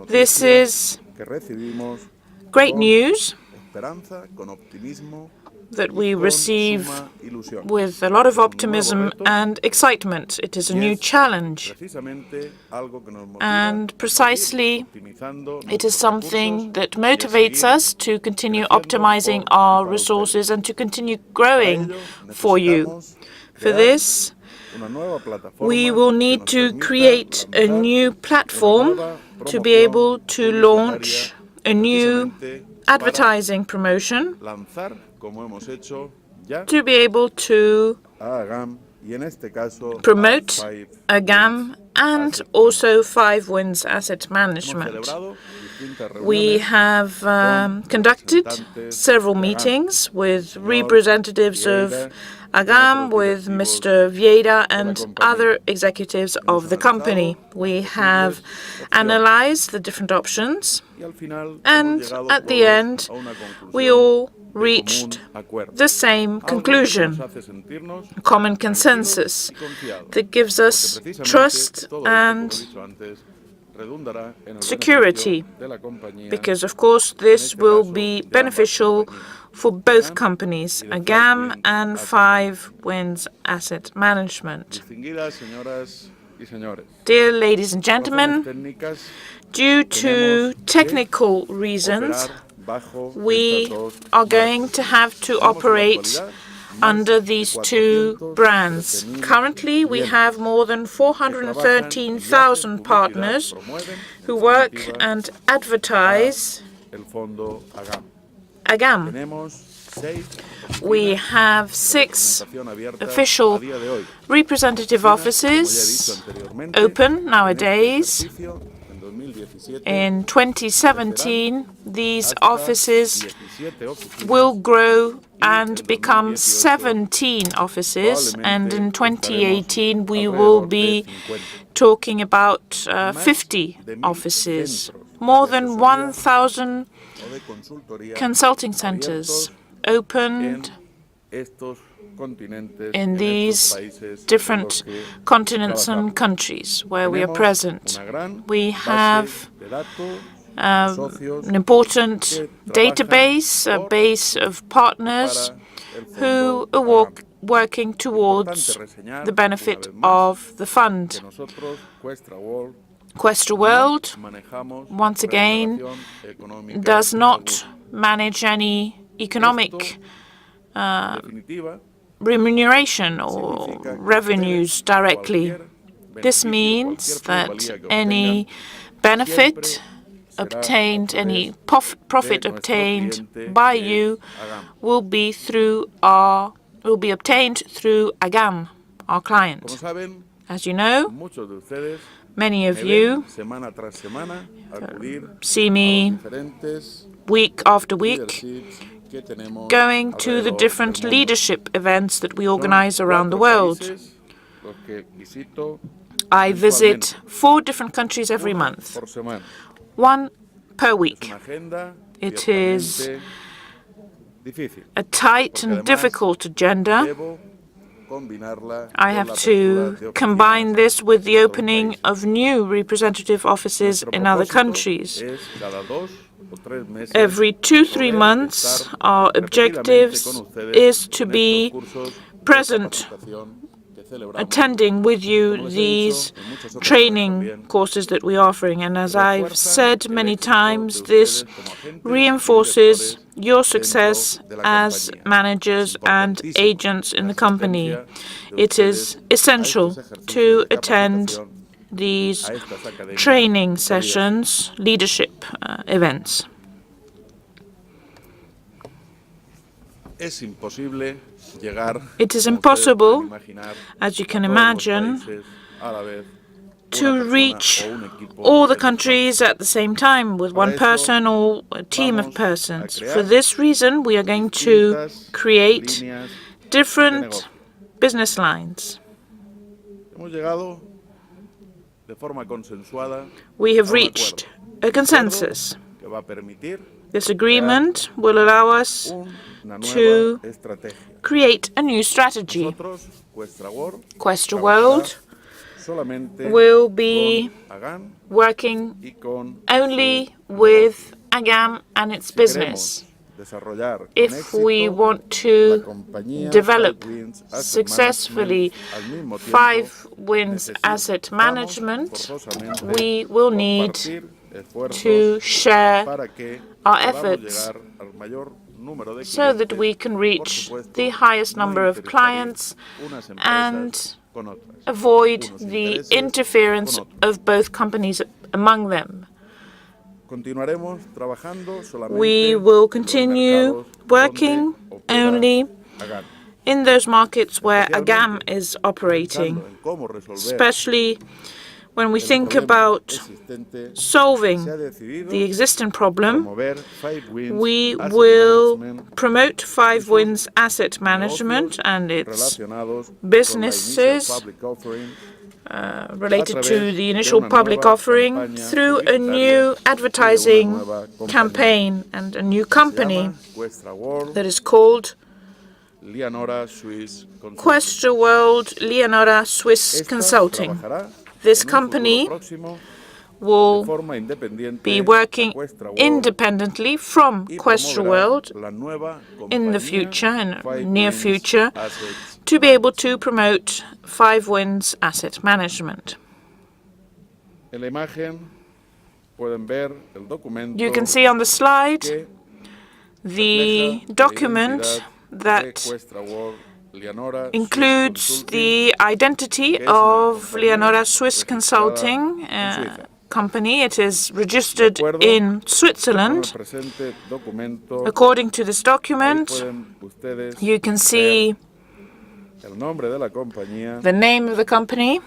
This is great news that we receive with a lot of optimism and excitement. It is a new challenge, and precisely it is something that motivates us to continue optimizing our resources and to continue growing for you. For this, we will need to create a new platform to be able to launch a new advertising promotion, to be able to promote AGAM and also Five Winds Asset Management. We have conducted several meetings with representatives of AGAM, with Mr. Vieira and other executives of the company. We have analyzed the different options, and at the end, we all reached the same conclusion, a common consensus that gives us trust and security, because of course this will be beneficial for both companies, AGAM and Five Winds Asset Management. Dear ladies and gentlemen, due to technical reasons, we are going to have to operate under these two brands. Currently, we have more than 413,000 partners who work and advertise AGAM. We have 6 official representative offices open nowadays. In 2017, these offices will grow and become 17 offices, and in 2018 we will be talking about 50 offices. More than 1,000 consulting centers opened in these different continents and countries where we are present. We have an important database, a base of partners who are working towards the benefit of the fund. Questra World, once again, does not manage any economic remuneration or revenues directly. This means that any benefit obtained, any profit obtained by you will be obtained through AGAM, our client. As you know, many of you see me week after week going to the different leadership events that we organize around the world. I visit 4 different countries every month, 1 per week. It is a tight and difficult agenda. I have to combine this with the opening of new representative offices in other countries. Every 2-3 months, our objective is to be present, attending with you these training courses that we are offering. And as I've said many times, this reinforces your success as managers and agents in the company. It is essential to attend these training sessions, leadership events. It is impossible, as you can imagine, to reach all the countries at the same time with one person or a team of persons. For this reason, we are going to create different business lines. We have reached a consensus. This agreement will allow us to create a new strategy. Questra World will be working only with AGAM and its business. If we want to develop successfully Five Winds Asset Management, we will need to share our efforts so that we can reach the highest number of clients and avoid the interference of both companies among them. We will continue working only in those markets where AGAM is operating, especially when we el think problema about existente, solving se ha decidido the existing problem, promover Five Winds we Asset will Management promote Five sus Winds Asset Management negocios and its relacionados con la initial businesses public offering related a to través the de initial una public nueva offering campaña through a publicitaria new y de una advertising nueva compañía. campaign and a new Se company llama Questra World, that is called Leonora Swiss Consulting. Questra World Leonora Swiss Esta Consulting. trabajará This en un futuro company próximo de will forma independiente be a working Questra World independently from y Questra promoverá World la nueva in the compañía future, in Five near Winds future, Assets to be able Management. to promote Five Winds Asset Management. En la imagen pueden ver el documento You can see on the slide que the refleja la document identidad de that Questra World Leonora Swiss includes Consulting, the identity que es una of compañía Leonora Swiss registrada Consulting en Suiza. company. It is registered De acuerdo in con el Switzerland. presente documento, According to this ahí document, pueden ustedes you can ver see el nombre de la compañía, the name of the company,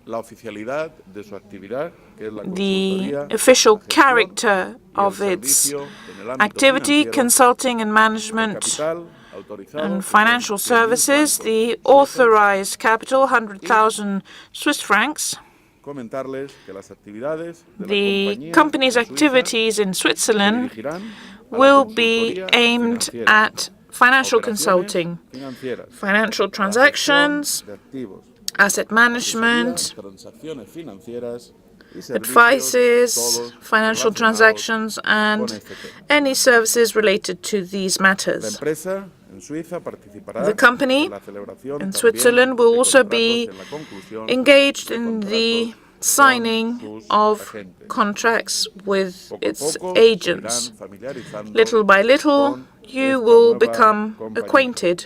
la oficialidad de su actividad, que es la the consultoría, official la gestión character y el of its servicio en el ámbito activity, financiero, consulting and el management capital autorizado, and que son financial 100.000 services, francos the suizos. authorized capital, 100,000 Swiss francs. Comentarles que las actividades de la The compañía company's en Suiza activities in se Switzerland dirigirán a la will be consultoría aimed financiera, at financial operaciones consulting, financieras, financial la gestión transactions, de activos, asset asesoría, management, transacciones financieras y servicios, advices, todos financial relacionados transactions, con and este tema. any services related to these La matters. empresa en Suiza participará The company en la celebración in también Switzerland will de also contratos be en la conclusión engaged de in contratos the con signing sus of agentes. contracts with Poco a its poco se agents. irán familiarizando Little by little, con you esta will nueva become compañía. acquainted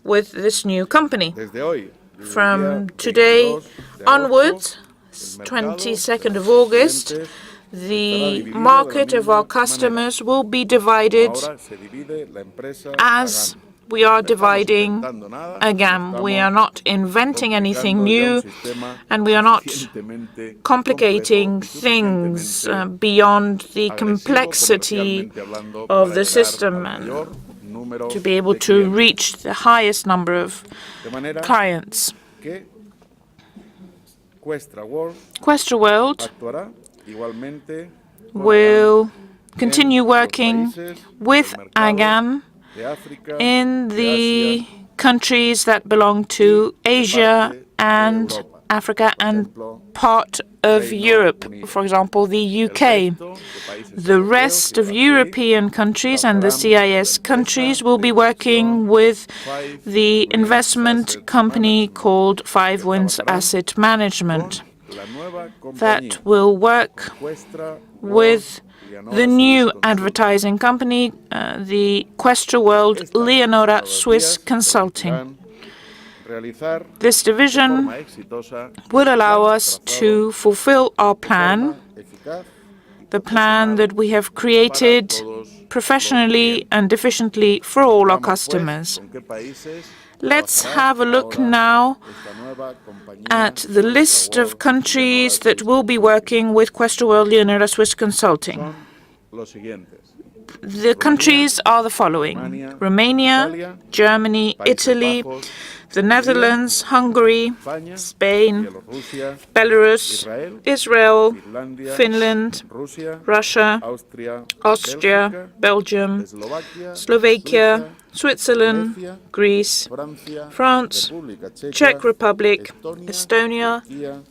with this new company. Desde hoy, desde el From día today 22 de agosto, onwards, el mercado de 22nd nuestros of August, clientes the estará dividido de la market of our misma customers will be manera. divided Ahora se divide la empresa as pagando. we are No estamos dividing inventando nada, again. no We estamos are not inventing anything complicando ya un new, sistema and we are not suficientemente complicating complejo y things suficientemente beyond the agresivo complexity comercialmente hablando of para the llegar system al and mayor número to be able de to clientes. reach the highest number of De manera clients. que Questra World Questra World actuará igualmente con will AGAM continue en los working países with del mercado AGAM de África, in de the Asia, countries that belong to Asia and Africa and part of Europe, for example, the UK. The rest of European countries and the CIS countries will be working with the investment company called Five Winds Asset Management that will work with the new advertising company, the Questra World Leonora Swiss Consulting. This division will allow us to fulfill our plan, the plan that we have created professionally and efficiently for all our customers. Let's have a look now at the list of countries that will be working with Questra World Leonora Swiss Consulting. The countries are the following: Romania, Germany, Italy, the Netherlands, Hungary, Spain, Belarus, Israel, Finland, Russia, Austria, Belgium, Slovakia, Switzerland, Greece, France, Czech Republic, Estonia,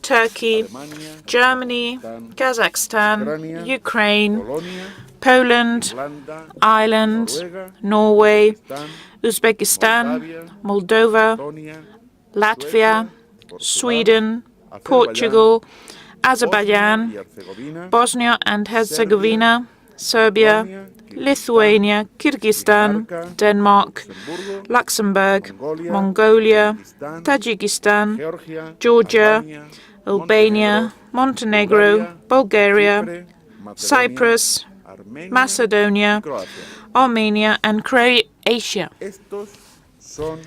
Turkey, Germany, Kazakhstan, Ukraine, Poland, Ireland, Norway, Uzbekistan, Moldova, Latvia, Sweden, Portugal, Azerbaijan, Bosnia and Herzegovina, Serbia, Lithuania, Kyrgyzstan, Denmark, Luxembourg, Mongolia, Tajikistan, Georgia, Albania, Montenegro, Bulgaria, Cyprus, Macedonia, Armenia, and Croatia. Estos son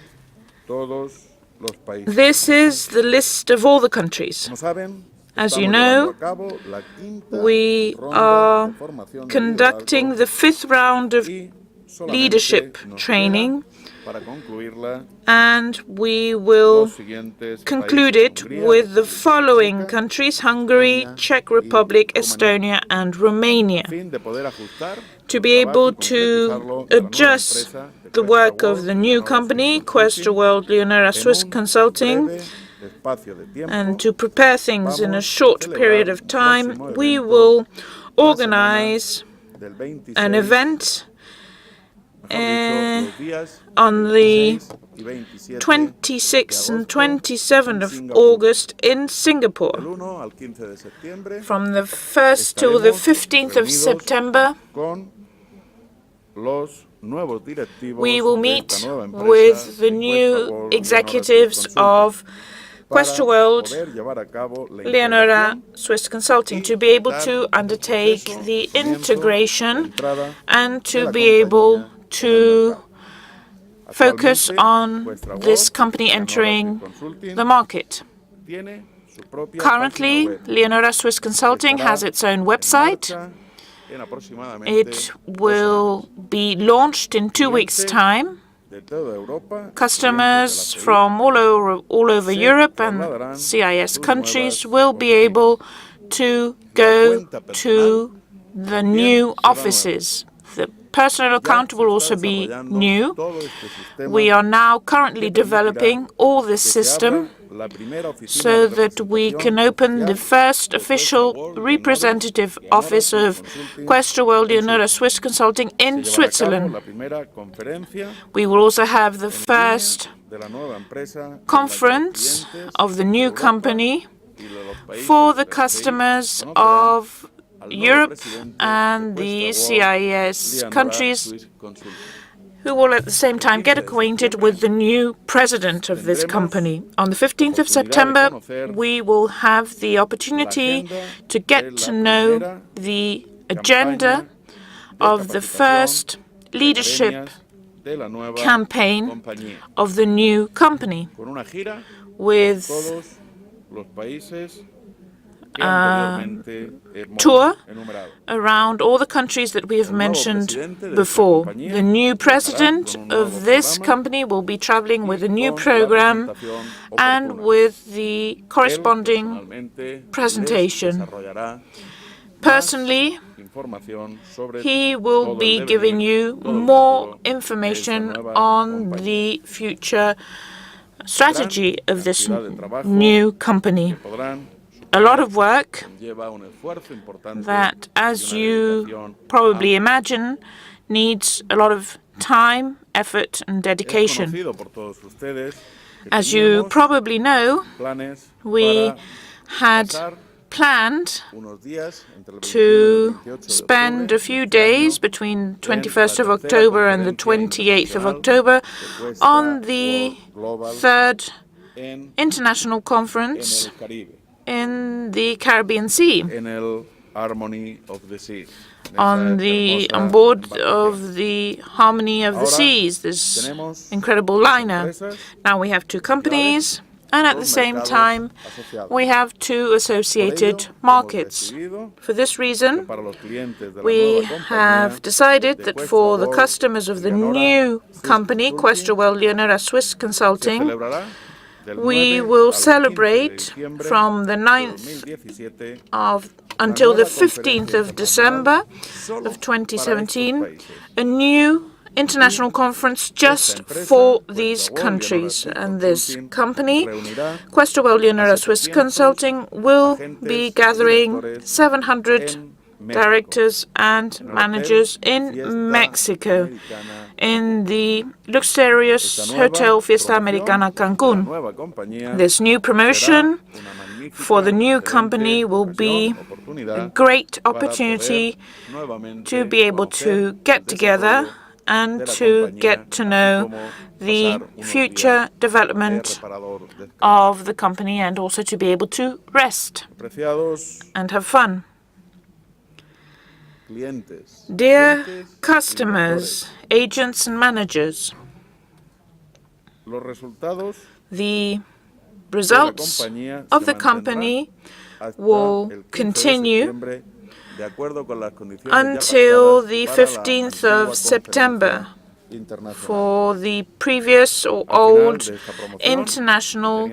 todos los países. This is the list of all the countries. Como saben, As you estamos know, llevando a cabo la quinta we ronda are de formación de conducting liderazgo the 5th round of y solamente leadership nos training, queda para concluirla and we will los siguientes conclude países: it Hungría, with the República following Checa, countries: Hungary, Estonia Czech y Republic, Rumanía. Estonia, and Romania, A fin de poder ajustar to el be trabajo able y to concretizarlo de la nueva adjust empresa de the Questra work of World the y new Leonora company, Swiss Questra Consulting, World Leonora en Swiss un Consulting, breve espacio de tiempo. and to prepare things in a Vamos a short period celebrar of un time, próximo we evento will la semana organize del 26, an event mejor dicho, los días on the 26 y 27 26th de and agosto 27th en of Singapur. August in Del Singapore. 1 al 15 de septiembre From the 1st till the estaremos 15th of reunidos September, con los nuevos directivos we will de esta meet nueva empresa with the de Questra new World Leonora executives Swiss Consulting of para Questra World poder llevar a cabo la Leonora integración Swiss Consulting, y to be able dar to el undertake proceso the de comienzo, integration la entrada and de to la be able compañía en el to mercado. focus Actualmente, on Questra this World company Leonora entering Swiss Consulting the market. tiene su propia página Currently, web Leonora Swiss que Consulting estará has its own en website. marcha en aproximadamente It 2 will semanas. be launched in 2 weeks' Clientes time. de toda Europa y Customers clientes de la from all over se Europe and trasladarán CIS sus countries nuevas will be oficinas. able to La go cuenta personal to the también new será nueva. offices. The personal Ya account se will está also be desarrollando new. todo este sistema We are now currently que permitirá developing all this que se abra system la primera oficina so de that we representación can open the oficial first de Questra official World representative Leonora office Swiss of Consulting Questra World en Leonora Suiza. Swiss Consulting Se in llevará a cabo Switzerland. la primera conferencia We will also have the en línea first de la nueva empresa en la que los conference clientes of the de new Europa company y de los países for the de la CI customers conocerán of al nuevo Europe presidente and de the Questra World, CIS Leonora countries, Swiss Consulting. who will at the same El time 15 get de acquainted septiembre with the new president of this tendremos company. On the 15th of oportunidad de September, conocer we will have the la opportunity agenda to de get la to know primera the campaña agenda de of the capacitación first de leadership academias de la nueva campaign compañía, of the new company, con una gira por with todos los países que anteriormente hemos tour enumerado. around all the countries that we have El nuevo mentioned presidente de esta before. compañía The new viajará president con un nuevo of this programa company will be traveling with y a new con la program presentación and oportuna. with the Él corresponding personalmente les presentation. desarrollará más Personally, información sobre he will todo el be giving devenir, you todo el more futuro de esta information nueva on compañía. the future strategy Gran of this cantidad de trabajo new company. que podrán A lot suponer of work conlleva un esfuerzo importante that, y as una you dedicación probably amplia. imagine, needs a lot of time, effort, and Es dedication. conocido por todos ustedes que As you teníamos probably know, planes we para had pasar planned unos días entre el 21 y el to 28 de spend octubre a de few este days año between en la 21st of tercera October and the conferencia 28th of internacional October de Questra on the World Global third en international conference el Caribe, in the Caribbean Sea, en el Harmony of the Seas, en on esa board hermosa of the Harmony of the Ahora Seas, this tenemos incredible dos liner. empresas, Now we have two companies, and at the dos same mercados time, asociados. we have two Por associated ello, hemos markets. decidido For this que reason, para los clientes de la we nueva compañía have decided de that Questra for the World customers of the Leonora new Swiss company, Questra Consulting, World Leonora Swiss se Consulting, celebrará del we 9 will al 15 de celebrate diciembre from the de 9th 2017 of una until the nueva conferencia 15th of internacional December solo of para estos 2017, países. a new international conference just Esta empresa, for Questra these World Leonora countries. Swiss And this Consulting, company, reunirá Questra World a Leonora Swiss 700 Consulting, will be agentes y gathering directores 700 en México, directors and en el managers Hotel in Fiesta Mexico, Americana in the Esta luxurious nueva Hotel Fiesta promoción Americana de la Cancún. nueva compañía This new será promotion una magnífica, for the new excelente company will be ocasión, a oportunidad great para poder opportunity nuevamente to be able conocer to el get together desarrollo and de la to compañía, get to así know como the pasar unos future días de development reparador descanso. of the company and also to be able to rest Apreciados and have fun. clientes, Dear agentes y customers, agents and managers, directores, los resultados The results of the company will continue until the 15th of September for the previous or old international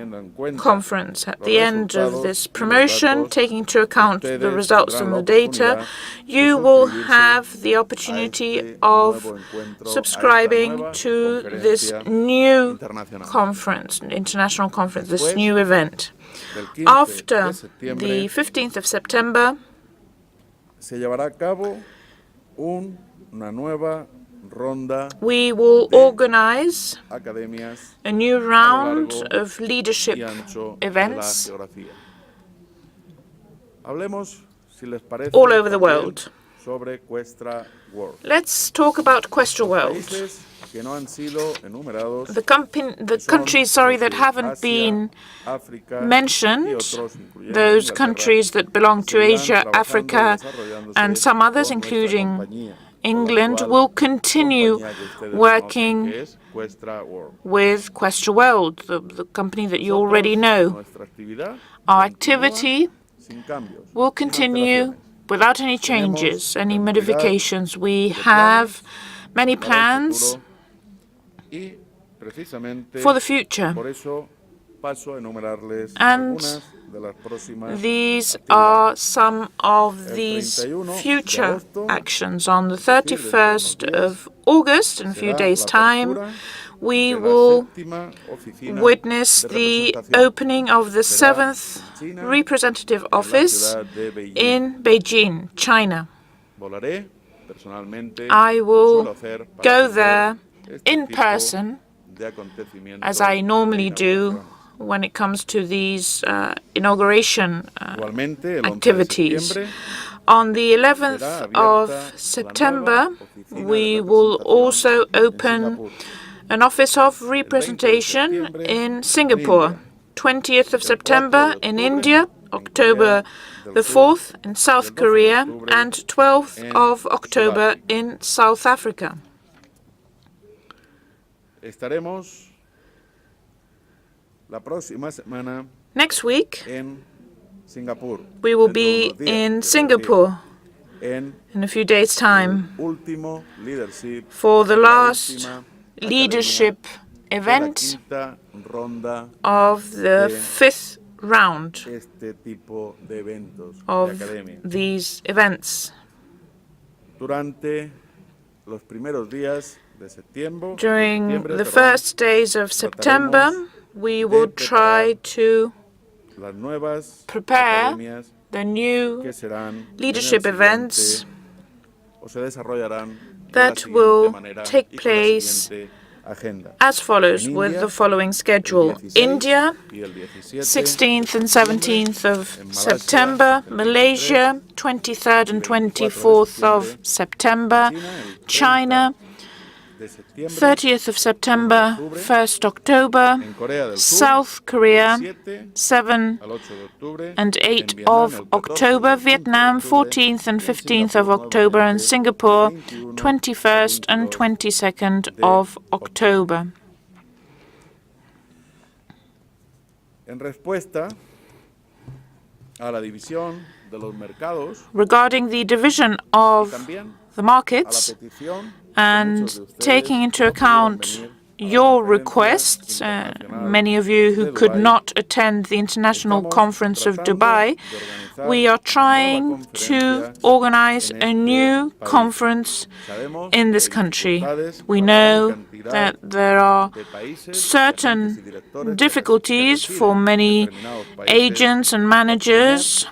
conference. At the end of this promotion, taking into account the results and the data, you will have the opportunity of subscribing to this new conference, international conference, this new event. After the 15th of September, we will organize a new round of leadership events all over the world. Let's talk about Questra World. The countries, that haven't been mentioned, those countries that belong to Asia, Africa, and some others, including England, will continue working with Questra World, the company that you already know. Our activity will continue without any changes, any modifications. We have many plans for the future, and these are some of these future actions. On the 31st of August, in a few days' time, we will witness the opening of the 7th representative office in Beijing, China. I will go there in person, as I normally do when it comes to these inauguration activities. On the 11th of September, we will also open an office of representation in Singapore. 20th of September in India, October the 4th in South Korea, and 12th of October in South Africa. Next week, we will be in Singapore in a few days' time for the last leadership event of the 5th round of these events. During the first days of September, we will try to prepare the new leadership events that will take place as follows, with the following schedule. India, 16th and 17th of September. Malaysia, 23rd and 24th of September. China, 30th of September, 1st October. South Korea, 7 and 8 of October. Vietnam, 14th and 15th of October. And Singapore, 21st and 22nd of October. Regarding the division of the markets, and taking into account your requests, many of you who could not attend the International Conference of Dubai, we are trying to organize a new conference in this country. We know that there are certain difficulties for many agents and managers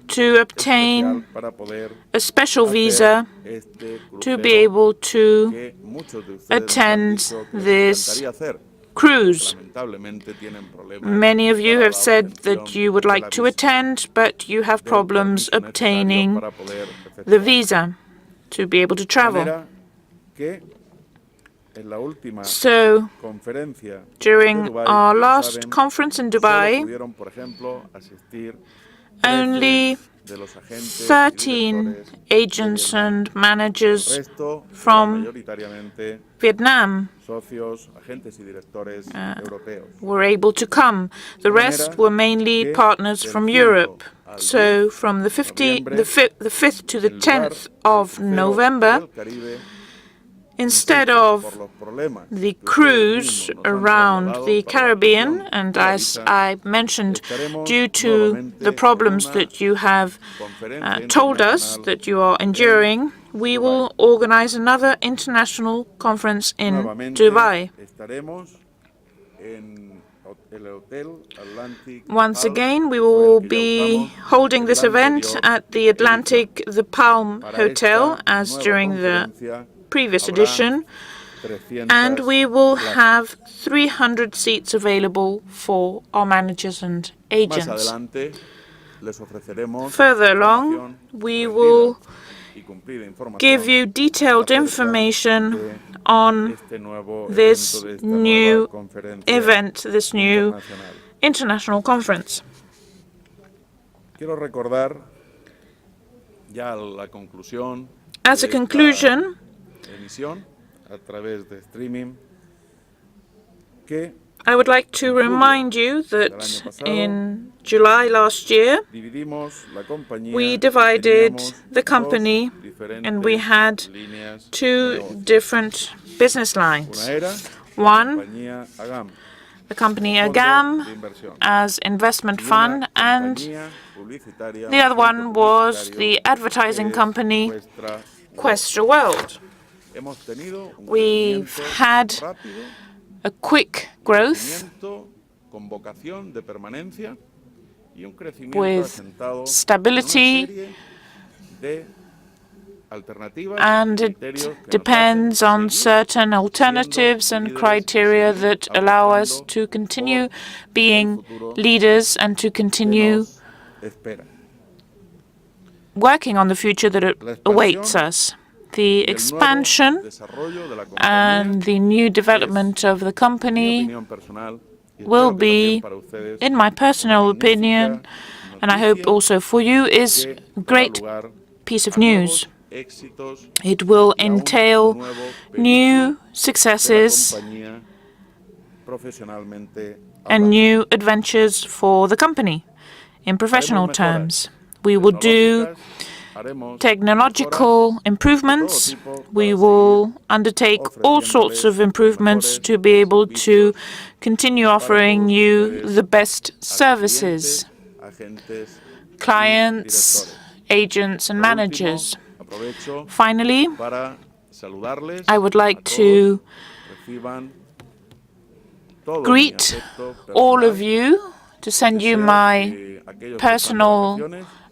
to obtain a special visa to be able to attend this cruise. Many of you have said that you would like to attend, but you have problems obtaining the visa to be able to travel. So, during our last conference in Dubai, only de los agentes y 13 directores agents and managers resto from mayoritariamente Vietnam socios, agentes y directores europeos. were able to come. The rest were mainly partners from Europe. So from the 5th to the 10th of November, instead of the cruise around the Caribbean, and as I mentioned, due to the problems that you have told us that you are enduring, we will organize another international conference in Dubai. Once again, we will be holding this event at the Atlantic The Palm Hotel, as during the previous edition, and we will have 300 seats available for our managers and agents. Further along, we will give you detailed information on this new event, this new international conference. As a conclusion, I would like to remind you that in July last year, we divided the company and we had two different business lines. One, the company AGAM as investment fund, and the other one was the advertising company Questra World. We've had a quick growth with stability, and it depends on certain alternatives and criteria that allow us to continue being leaders and to continue working on the future that awaits us. The expansion and the new development of the company will be, in my personal opinion, and I hope also for you, is a great piece of news. It will entail new successes and new adventures for the company in professional terms. We will do technological improvements. We will undertake all sorts of improvements to be able to continue offering you the best services, clients, agents, and managers. Finally, I would like to greet all of you, to send you my personal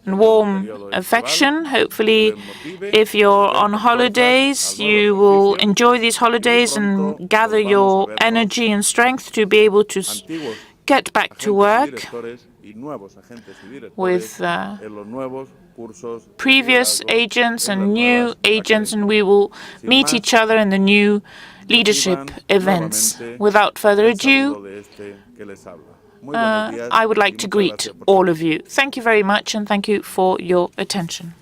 and warm affection. Hopefully, if you're on holidays, you will enjoy these holidays and gather your energy and strength to be able to get back to work with previous agents and new agents, and we will meet each other in the new leadership events. Without further ado, I would like to greet all of you. Thank you very much, and thank you for your attention.